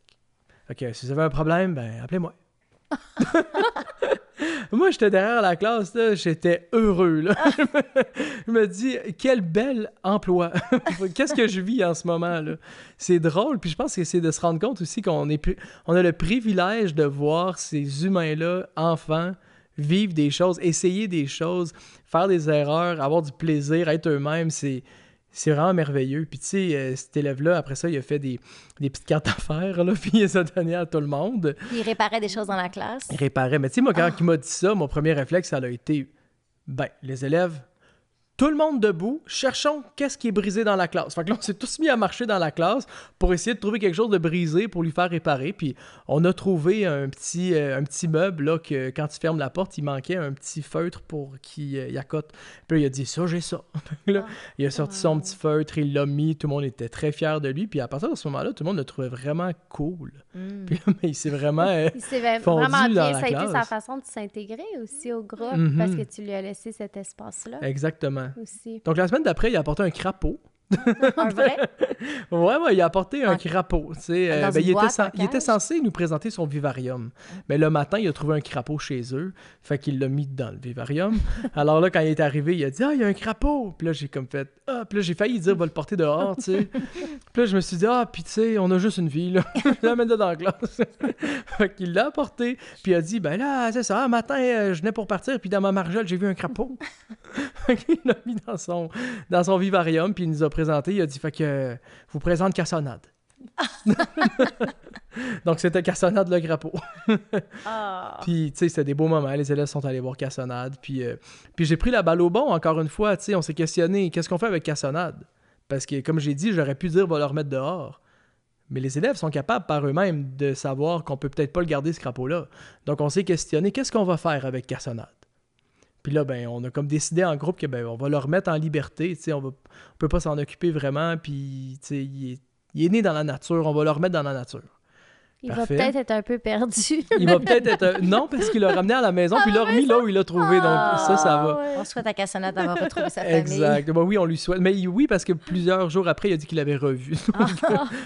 Fait que si vous avez un problème, ben, appelez-moi. Moi, j'étais derrière la classe, là, j'étais heureux. Là. Je me dis, quel bel emploi. Qu'est-ce que je vis en ce moment? Là? C'est drôle, puis je pense que c'est de se rendre compte aussi qu'on on a le privilège de voir ces humains-là, enfants, vivre des choses, essayer des choses, faire des erreurs, avoir du plaisir, être eux-mêmes, c'est vraiment merveilleux. Puis tu sais, cet élève-là, après ça, il a fait des petites cartes à faire, là, puis il les a données à tout le monde. Puis il réparait des choses dans la classe. Il réparait. Mais tu sais, moi, quand il m'a dit ça, mon premier réflexe, ça a été, ben, les élèves, tout le monde debout, cherchons qu'est-ce qui est brisé dans la classe. Fait que là, on s'est tous mis à marcher dans la classe pour essayer de trouver quelque chose de brisé pour lui faire réparer. Puis on a trouvé un petit meuble, là, que quand tu fermes la porte, il manquait un petit feutre pour qu'il y accote. Puis là, il a dit, ça, j'ai ça. Là, il a sorti son petit feutre, il l'a mis, tout le monde était très fier de lui. Puis à partir de ce moment-là, tout le monde le trouvait vraiment cool. Puis là, mais il s'est vraiment il s'est fondu vraiment dans bien. la Ça a été classe. sa façon de s'intégrer aussi au groupe parce que tu lui as laissé cet espace-là. Exactement. Aussi. Donc, la semaine d'après, il a apporté un crapaud. Un vrai? Ouais, il a apporté un crapaud. Tu sais, Dans une boîte, il était censé nous présenter son vivarium. Mais le matin, il a trouvé un crapaud chez eux. Fait qu'il l'a mis dans le vivarium. Alors là, quand il est arrivé, il a dit « Ah, il y a un crapaud! » Puis là, j'ai comme fait « Ah! » Puis là, j'ai failli dire « Va le porter dehors, tu sais. » Puis là, je me suis dit « Ah, puis tu sais, on a juste une vie, là. » Je l'amène dans la classe. Fait qu'il l'a apporté. Puis il a dit « Ben là, c'est ça, un matin, je venais pour partir, puis dans ma margelle, j'ai vu un crapaud. » Fait qu'il l'a mis dans son vivarium, puis il nous a présenté. Il a dit « Fait que je vous présente Cassonade. » Donc, c'était Cassonade le crapaud. Puis, tu sais, c'était des beaux moments. Les élèves sont allés voir Cassonade. Puis j'ai pris la balle au bon, encore une fois. Tu sais, on s'est questionné, qu'est-ce qu'on fait avec Cassonade? Parce que, comme j'ai dit, j'aurais pu dire, va le remettre dehors. Mais les élèves sont capables par eux-mêmes de savoir qu'on peut peut-être pas le garder, ce crapaud-là. Donc, on s'est questionné, qu'est-ce qu'on va faire avec Cassonade? Puis là, ben, on a comme décidé en groupe que ben, on va le remettre en liberté. Tu sais, on peut pas s'en occuper vraiment. Puis, tu sais, il est né dans la nature. On va le remettre dans la nature. Il Parfait. va peut-être être un peu perdu. Il va peut-être être... Non, parce qu'il l'a ramené à la maison, puis il l'a remis là où il l'a trouvé. Donc, ça va. Ouais. On souhaite à Cassonade d'avoir retrouvé sa famille. Exact. Ben oui, on lui souhaite. Mais oui, parce que plusieurs jours après, il a dit qu'il l'avait revu.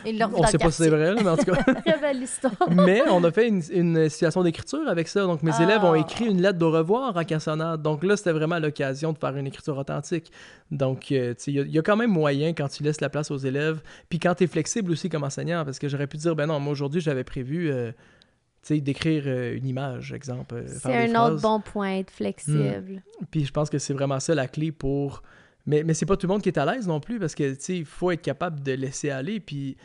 Il l'a revu On dans sait le pas si c'est quartier. vrai, là, mais en tout cas. Très belle histoire. Mais on a fait une situation d'écriture avec ça. Donc, mes élèves ont écrit une lettre de revoir à Cassonade. Donc là, c'était vraiment l'occasion de faire une écriture authentique. Donc, tu sais, il y a quand même moyen quand tu laisses la place aux élèves. Puis quand tu es flexible aussi comme enseignant, parce que j'aurais pu dire, ben non, moi aujourd'hui, j'avais prévu d'écrire une image, exemple. C'est un autre bon point, être flexible. Puis je pense que c'est vraiment ça la clé pour... Mais c'est pas tout le monde qui est à l'aise non plus, parce que, tu sais, il faut être capable de laisser aller, puis il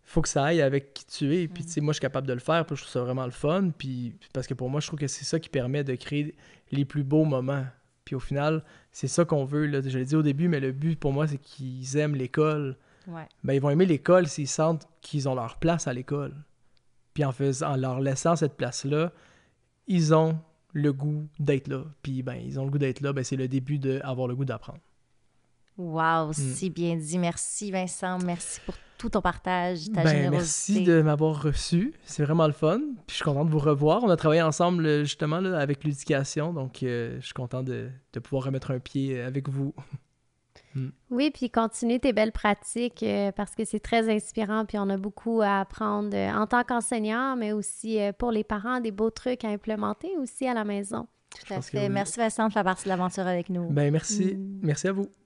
faut que ça aille avec qui tu es. Puis, tu sais, moi, je suis capable de le faire, puis je trouve ça vraiment le fun, puis parce que pour moi, je trouve que c'est ça qui permet de créer les plus beaux moments. Puis au final, c'est ça qu'on veut, là. Je l'ai dit au début, mais le but pour moi, c'est qu'ils aiment l'école. Ouais. Ben, ils vont aimer l'école s'ils sentent qu'ils ont leur place à l'école. Puis en leur laissant cette place-là, ils ont le goût d'être là. Puis ben, ils ont le goût d'être là, ben, c'est le début d'avoir le goût d'apprendre. Wow, si bien dit. Merci Vincent, merci pour tout ton partage, ta Ben, générosité. merci de m'avoir reçu. C'est vraiment le fun. Puis je suis content de vous revoir. On a travaillé ensemble justement là, avec l'éducation. Donc je suis content de pouvoir remettre un pied avec vous. Oui, puis continue tes belles pratiques parce que c'est très inspirant, puis on a beaucoup à apprendre en tant qu'enseignant, mais aussi pour les parents, des beaux trucs à implémenter aussi à la maison. Tout à fait. Merci Vincent de faire partie de l'aventure avec nous. Ben merci. Merci à vous.